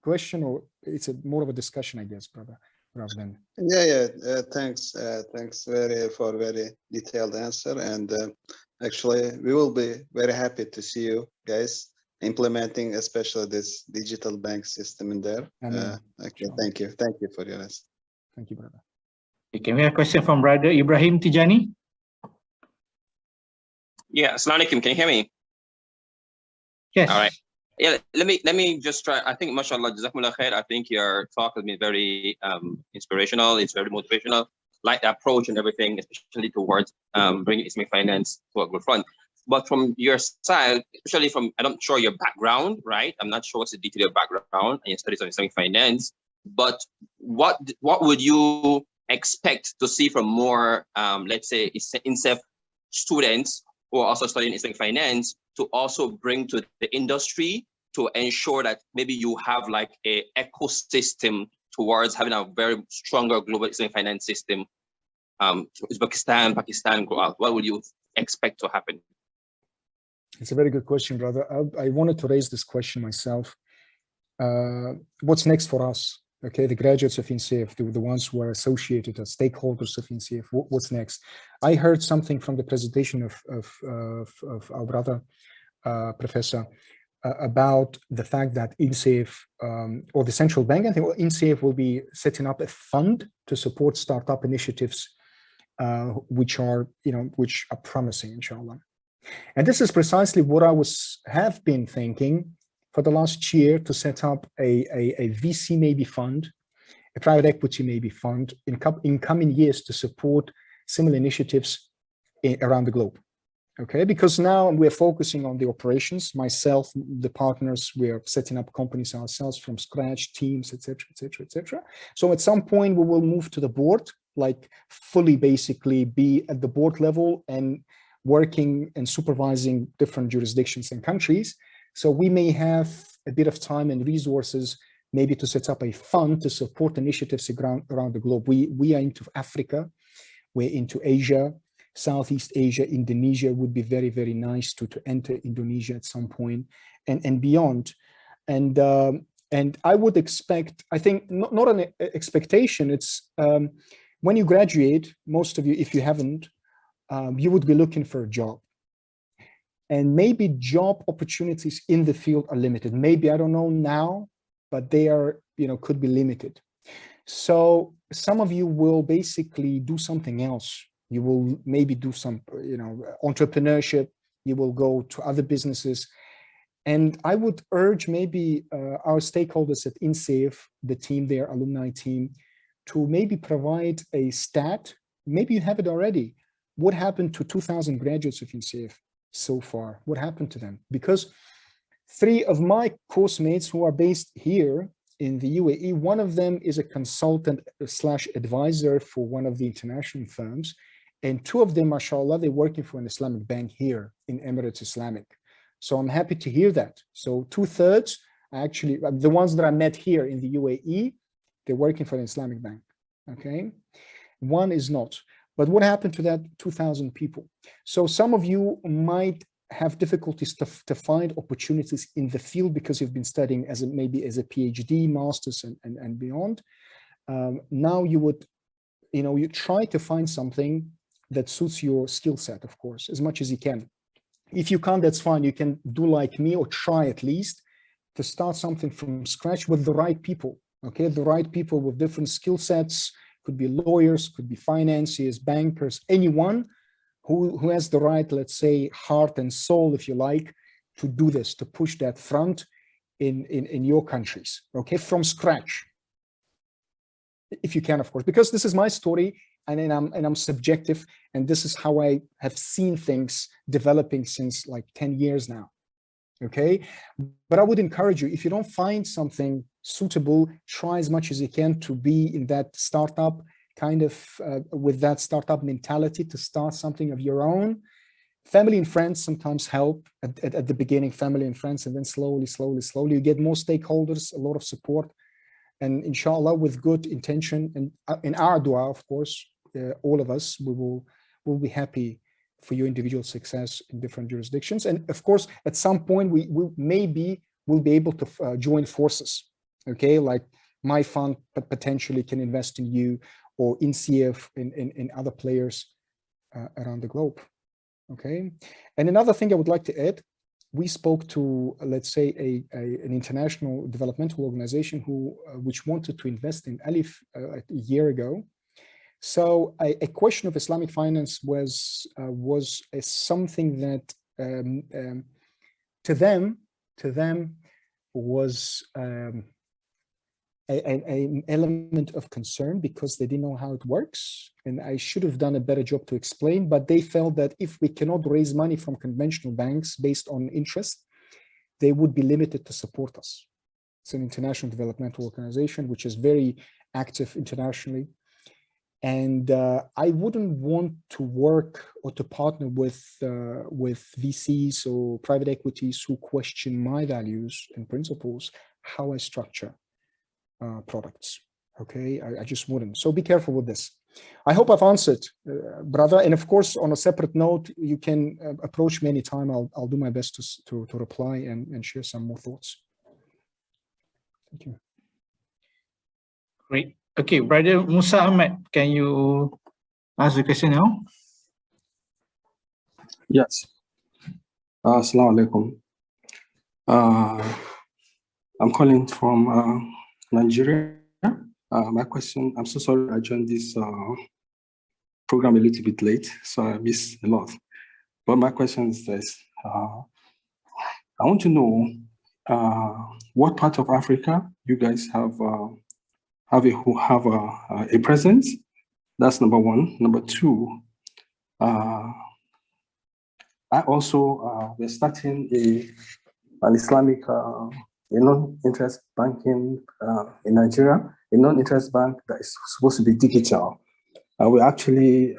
question, or it's more of a discussion, I guess, brother, rather than. Yeah. Thanks for very detailed answer, and actually we will be very happy to see you guys implementing, especially this digital bank system in there. Okay, thank you for your answer. Thank you, brother. Okay, can we have a question from brother Ibrahim Tijani? Yeah, Assalamu alaikum. Can you hear me? Yes. All right. Yeah, let me just try. I think, mashallah, jazakumullah khair. I think your talk has been very inspirational. It's very motivational. Like the approach and everything, especially towards bringing Islamic finance to a good front. But from your side, especially from, I'm not sure your background, right? I'm not sure what's the detail of your background and your studies on Islamic finance. But what would you expect to see from more, let's say, INSEF students who are also studying Islamic finance to also bring to the industry to ensure that maybe you have like a ecosystem towards having a very stronger global Islamic finance system, Uzbekistan, Pakistan, go out? What would you expect to happen? It's a very good question, brother. I wanted to raise this question myself. What's next for us? Okay, the graduates of INSEF, the ones who are associated as stakeholders of INSEF, what's next? I heard something from the presentation of our brother, Professor, about the fact that INSEF or the central bank, I think INSEF will be setting up a fund to support startup initiatives, which are promising, inshallah. And this is precisely what I have been thinking for the last year, to set up a VC maybe fund, a private equity maybe fund in coming years to support similar initiatives around the globe. Okay, because now we're focusing on the operations. Myself, the partners, we are setting up companies ourselves from scratch, teams, etc., etc., etc. So at some point we will move to the board, like fully basically be at the board level and working and supervising different jurisdictions and countries. So we may have a bit of time and resources maybe to set up a fund to support initiatives around the globe. We are into Africa, we're into Asia, Southeast Asia, Indonesia would be very, very nice to enter Indonesia at some point, and beyond. And I would expect, I think, not an expectation, it's when you graduate, most of you, if you haven't, you would be looking for a job. And maybe job opportunities in the field are limited. Maybe, I don't know now, but they are, could be limited. So some of you will basically do something else. You will maybe do some, entrepreneurship. You will go to other businesses. And I would urge maybe our stakeholders at INSEF, the team there, alumni team, to maybe provide a stat. Maybe you have it already. What happened to 2,000 graduates of INSEF so far? What happened to them? Because 3 of my course mates who are based here in the UAE, one of them is a consultant / advisor for one of the international firms. And 2 of them, mashallah, they're working for an Islamic bank here in Emirates Islamic. So I'm happy to hear that. So 2/3, actually, the ones that I met here in the UAE, they're working for an Islamic bank, okay? 1 is not. But what happened to that 2,000 people? So some of you might have difficulties to find opportunities in the field because you've been studying maybe as a PhD, master's and beyond. Now you would, you try to find something that suits your skill set, of course, as much as you can. If you can't, that's fine. You can do like me, or try at least to start something from scratch with the right people, okay? The right people with different skill sets, could be lawyers, could be financiers, bankers, anyone who has the right, let's say, heart and soul, if you like, to do this, to push that front in your countries, okay, from scratch, if you can, of course, because this is my story, and I'm subjective, and this is how I have seen things developing since like 10 years now, okay? But I would encourage you, if you don't find something suitable, try as much as you can to be in that startup, kind of with that startup mentality, to start something of your own. Family and friends sometimes help at the beginning, family and friends, and then slowly you get more stakeholders, a lot of support, and inshallah, with good intention and in our dua, of course, all of us, will be happy for your individual success in different jurisdictions. And of course, at some point, we'll be able to join forces, okay? Like my fund potentially can invest in you, or INSEF in other players around the globe, okay? And another thing I would like to add, we spoke to, let's say, an international developmental organization which wanted to invest in Alif a year ago. So a question of Islamic finance was something that to them was an element of concern, because they didn't know how it works, and I should have done a better job to explain, but they felt that if we cannot raise money from conventional banks based on interest, they would be limited to support us. It's an international developmental organization which is very active internationally. And I wouldn't want to work or to partner with VCs or private equities who question my values and principles, how I structure products. Okay, I just wouldn't. So be careful with this. I hope I've answered, brother. And of course, on a separate note, you can approach me anytime. I'll do my best to reply and share some more thoughts. Thank you. Great. Okay, Brother Musa Ahmed, can you ask the question now? Yes. Assalamu alaikum. I'm calling from Nigeria. My question, I'm so sorry I joined this program a little bit late, so I missed a lot. But my question is this. I want to know what part of Africa you guys have a presence. That's number one. Number two, I also we're starting an Islamic non-interest banking in Nigeria, a non-interest bank that is supposed to be digital. We actually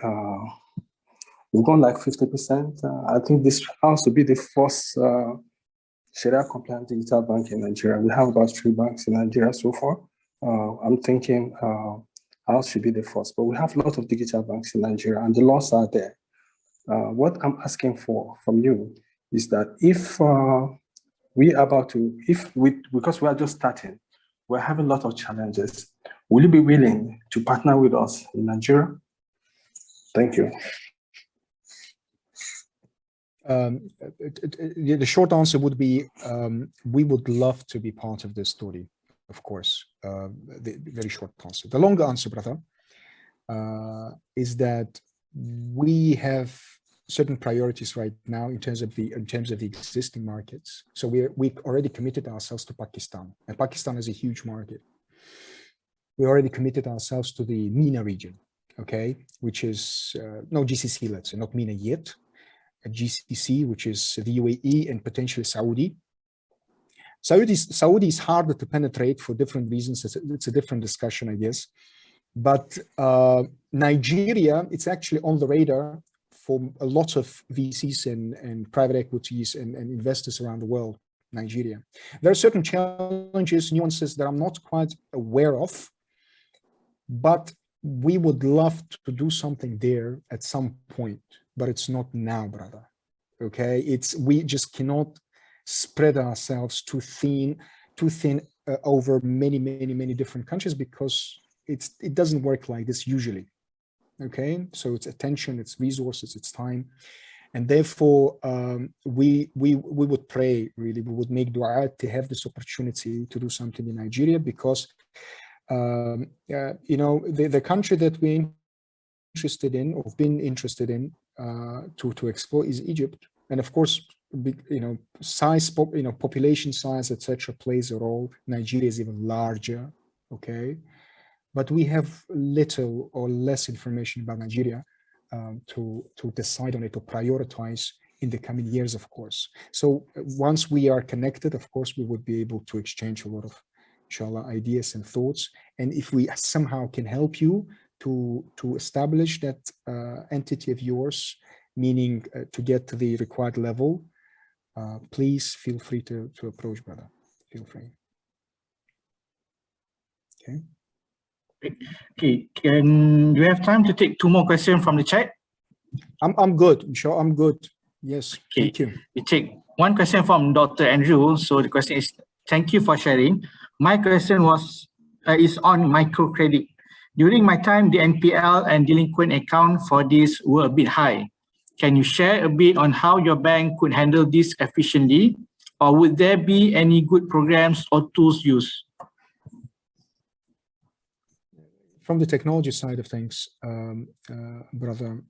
we've gone like 50%. I think this has to be the first Sharia compliant digital bank in Nigeria. We have about 3 banks in Nigeria so far. I'm thinking ours should be the first, but we have a lot of digital banks in Nigeria and the laws are there. What I'm asking from you is that if because we are just starting, we're having a lot of challenges, will you be willing to partner with us in Nigeria? Thank you. The short answer would be, we would love to be part of this story, of course. The very short answer. The longer answer, brother, is that we have certain priorities right now in terms of the existing markets. So we already committed ourselves to Pakistan, and Pakistan is a huge market. We already committed ourselves to the MENA region, okay, which is no GCC, let's say, not MENA yet. A GCC, which is the UAE and potentially Saudi. Saudi is harder to penetrate for different reasons. It's a different discussion, I guess. But Nigeria, it's actually on the radar for a lot of VCs and private equities and investors around the world, Nigeria. There are certain challenges, nuances that I'm not quite aware of, but we would love to do something there at some point, but it's not now, brother. Okay, we just cannot spread ourselves too thin over many different countries, because it doesn't work like this usually. Okay, so it's attention, it's resources, it's time, and therefore we would pray, really, we would make dua to have this opportunity to do something in Nigeria, because you know, the country that we're interested in or been interested in to explore is Egypt, and of course, you know, population size, etc., plays a role. Nigeria is even larger, okay, but we have little or less information about Nigeria to decide on it, to prioritize in the coming years, of course. So once we are connected, of course, we would be able to exchange a lot of, inshallah, ideas and thoughts. And if we somehow can help you to establish that entity of yours, meaning to get to the required level, please feel free to approach, brother. Feel free. Okay. Okay, do you have time to take 2 more questions from the chat? I'm good. I'm sure I'm good. Yes, okay. Thank you. We take 1 question from Dr. Andrew. So the question is, thank you for sharing. My question is on microcredit. During my time, the NPL and delinquent account for this were a bit high. Can you share a bit on how your bank could handle this efficiently, or would there be any good programs or tools used? From the technology side of things, brother,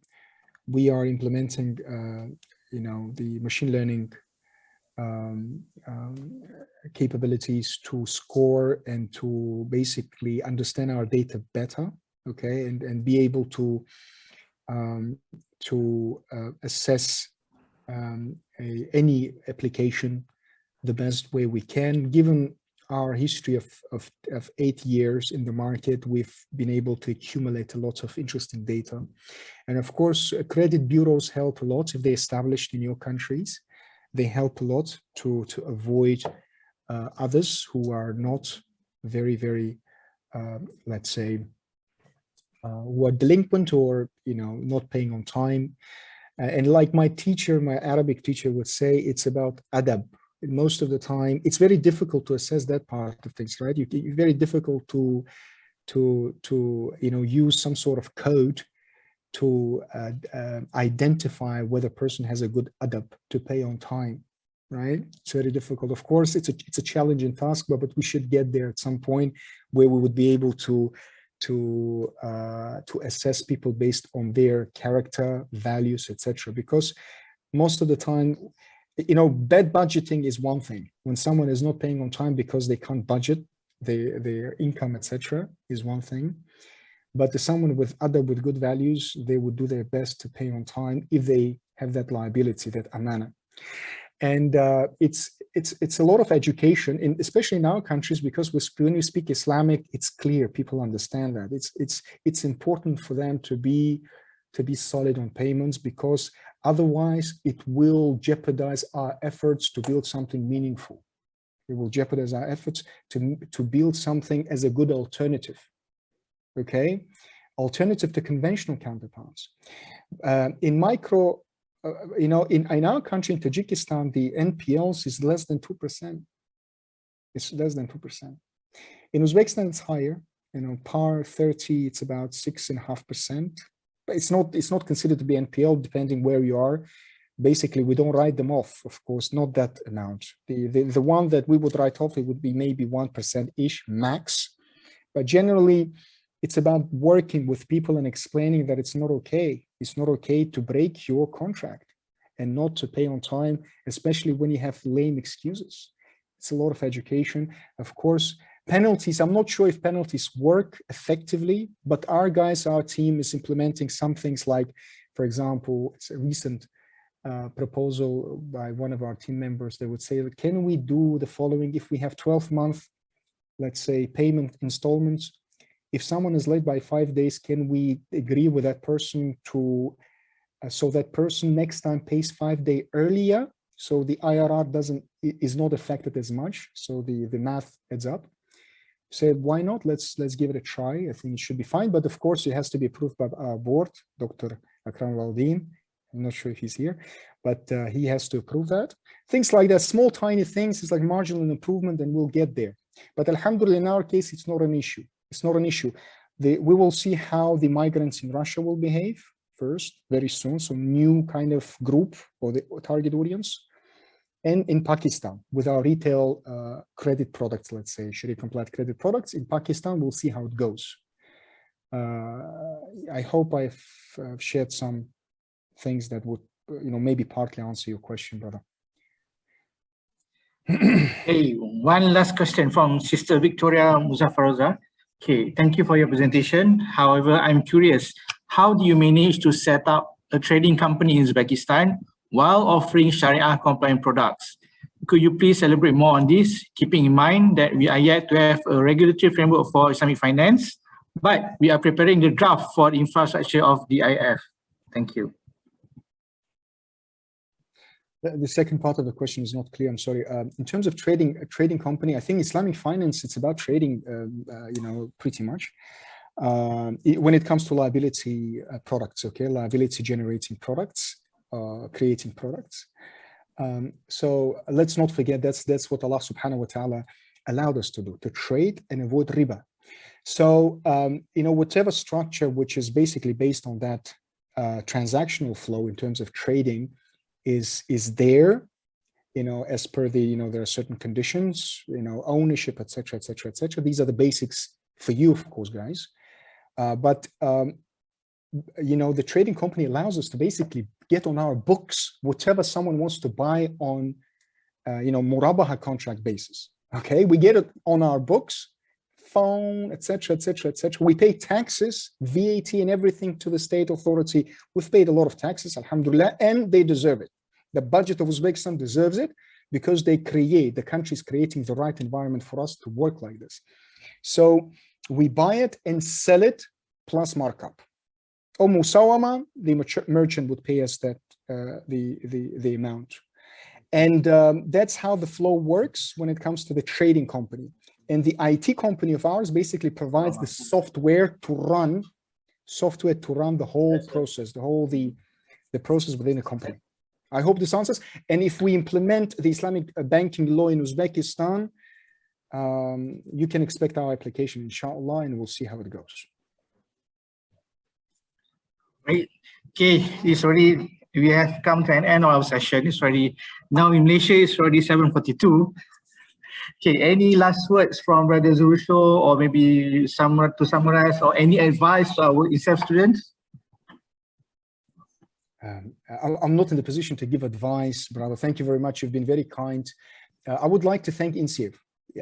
we are implementing, you know, the machine learning capabilities to score and to basically understand our data better, okay, and be able to assess any application the best way we can, given our history of 8 years in the market, we've been able to accumulate a lot of interesting data. And of course, credit bureaus help a lot if they're established in your countries. They help a lot to avoid others who are not very, let's say, who are delinquent or, not paying on time. And like my teacher, my Arabic teacher would say, it's about adab. Most of the time, it's very difficult to assess that part of things, right? It's very difficult to use some sort of code to identify whether a person has a good adab to pay on time, right? It's very difficult. Of course, it's a challenging task, but we should get there at some point where we would be able to assess people based on their character, values, etc. Because most of the time, bad budgeting is one thing. When someone is not paying on time because they can't budget their income, etc., is one thing. But someone with good values, they would do their best to pay on time if they have that liability, that amana. And it's a lot of education, especially in our countries, because when we speak Islamic, it's clear, people understand that. It's important for them to be solid on payments, because otherwise it will jeopardize our efforts to build something meaningful. It will jeopardize our efforts to build something as a good alternative, okay? Alternative to conventional counterparts. In micro, in our country, in Tajikistan, the NPLs is less than 2%. It's less than 2%. In Uzbekistan, it's higher. PAR 30, it's about 6.5%. But it's not considered to be NPL, depending where you are. Basically, we don't write them off, of course, not that amount. The one that we would write off, it would be maybe 1%-ish max. But generally, it's about working with people and explaining that it's not okay. It's not okay to break your contract and not to pay on time, especially when you have lame excuses. It's a lot of education. Of course, penalties, I'm not sure if penalties work effectively, but our team is implementing some things like, for example, it's a recent proposal by one of our team members. They would say, can we do the following? If we have 12-month, let's say, payment installments, if someone is late by 5 days, can we agree with that person to, so that person next time pays 5 days earlier, so the IRR is not affected as much, so the math adds up. Said, why not? Let's give it a try. I think it should be fine, but of course it has to be approved by our board, Dr. Akram Waldin. I'm not sure if he's here, but he has to approve that. Things like that, small, tiny things, it's like marginal improvement, and we'll get there. But alhamdulillah, in our case, it's not an issue. It's not an issue. We will see how the migrants in Russia will behave first, very soon. So new kind of group or the target audience. And in Pakistan, with our retail credit products, let's say, Sharia-compliant credit products, in Pakistan, we'll see how it goes. I hope I've shared some things that would, maybe partly answer your question, brother. Hey, one last question from Sister Victoria Muzaffaroza. Okay, thank you for your presentation. However, I'm curious, how do you manage to set up a trading company in Uzbekistan while offering Sharia compliant products? Could you please elaborate more on this, keeping in mind that we are yet to have a regulatory framework for Islamic finance, but we are preparing the draft for the infrastructure of the IF. Thank you. The second part of the question is not clear. I'm sorry. In terms of a trading company, I think Islamic finance, it's about trading, pretty much. When it comes to liability products, okay, liability generating products, creating products. So let's not forget that's what Allah subhanahu wa ta'ala allowed us to do, to trade and avoid riba. So, whatever structure which is basically based on that transactional flow in terms of trading is there, as per the, there are certain conditions, ownership, etc., etc., etc. These are the basics for you, of course, guys. But the trading company allows us to basically get on our books whatever someone wants to buy on, murabaha contract basis. Okay, we get it on our books, phone, etc., etc., etc. We pay taxes, VAT, and everything to the state authority. We've paid a lot of taxes, alhamdulillah, and they deserve it. The budget of Uzbekistan deserves it. because the country is creating the right environment for us to work like this. So we buy it and sell it plus markup. Or musawama, the merchant would pay us that the amount. And that's how the flow works when it comes to the trading company. And the IT company of ours basically provides the software to run the whole process, the process within the company. I hope this answers. And if we implement the Islamic banking law in Uzbekistan, you can expect our application, inshallah, and we'll see how it goes. Right. Okay, we have come to an end of our session. It's already, now in Malaysia, it's already 7:42. Okay, any last words from Brother Zulsho, or maybe to summarize, or any advice to our INSEF students? I'm not in the position to give advice, brother. Thank you very much. You've been very kind. I would like to thank INSEF,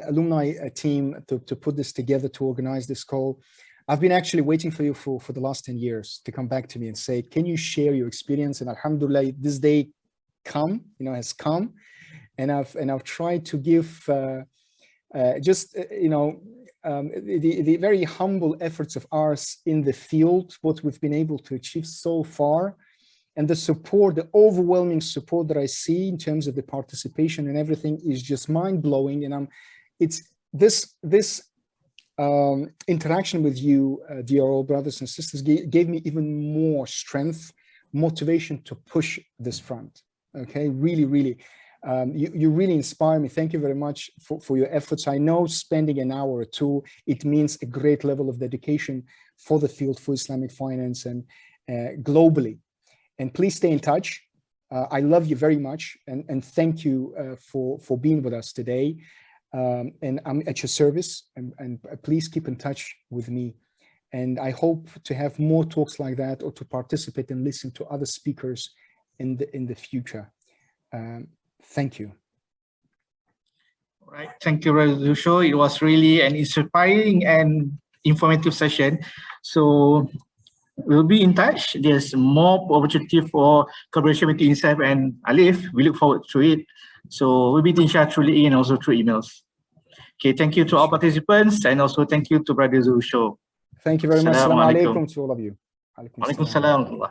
alumni team, to put this together, to organize this call. I've been actually waiting for you for the last 10 years to come back to me and say, can you share your experience? And alhamdulillah, this day has come. And I've tried to give the very humble efforts of ours in the field, what we've been able to achieve so far, and the support, the overwhelming support that I see in terms of the participation and everything is just mind-blowing. And this interaction with you, dear old brothers and sisters, gave me even more strength, motivation to push this front. Okay, really, really. You really inspire me. Thank you very much for your efforts. I know spending an hour or two, it means a great level of dedication for the field, for Islamic finance and globally. And please stay in touch. I love you very much. And thank you for being with us today. And I'm at your service, and please keep in touch with me. And I hope to have more talks like that, or to participate and listen to other speakers in the future. Thank you. All right, thank you, Brother Zulsho. It was really an inspiring and informative session. So we'll be in touch. There's more opportunity for collaboration with INSEF and Alif. We look forward to it. So we'll be inshallah through LinkedIn and also through emails. Okay, thank you to all participants, and also thank you to Brother Zulsho. Thank you very much. Assalamu alaikum to all of you. Alaikum salam.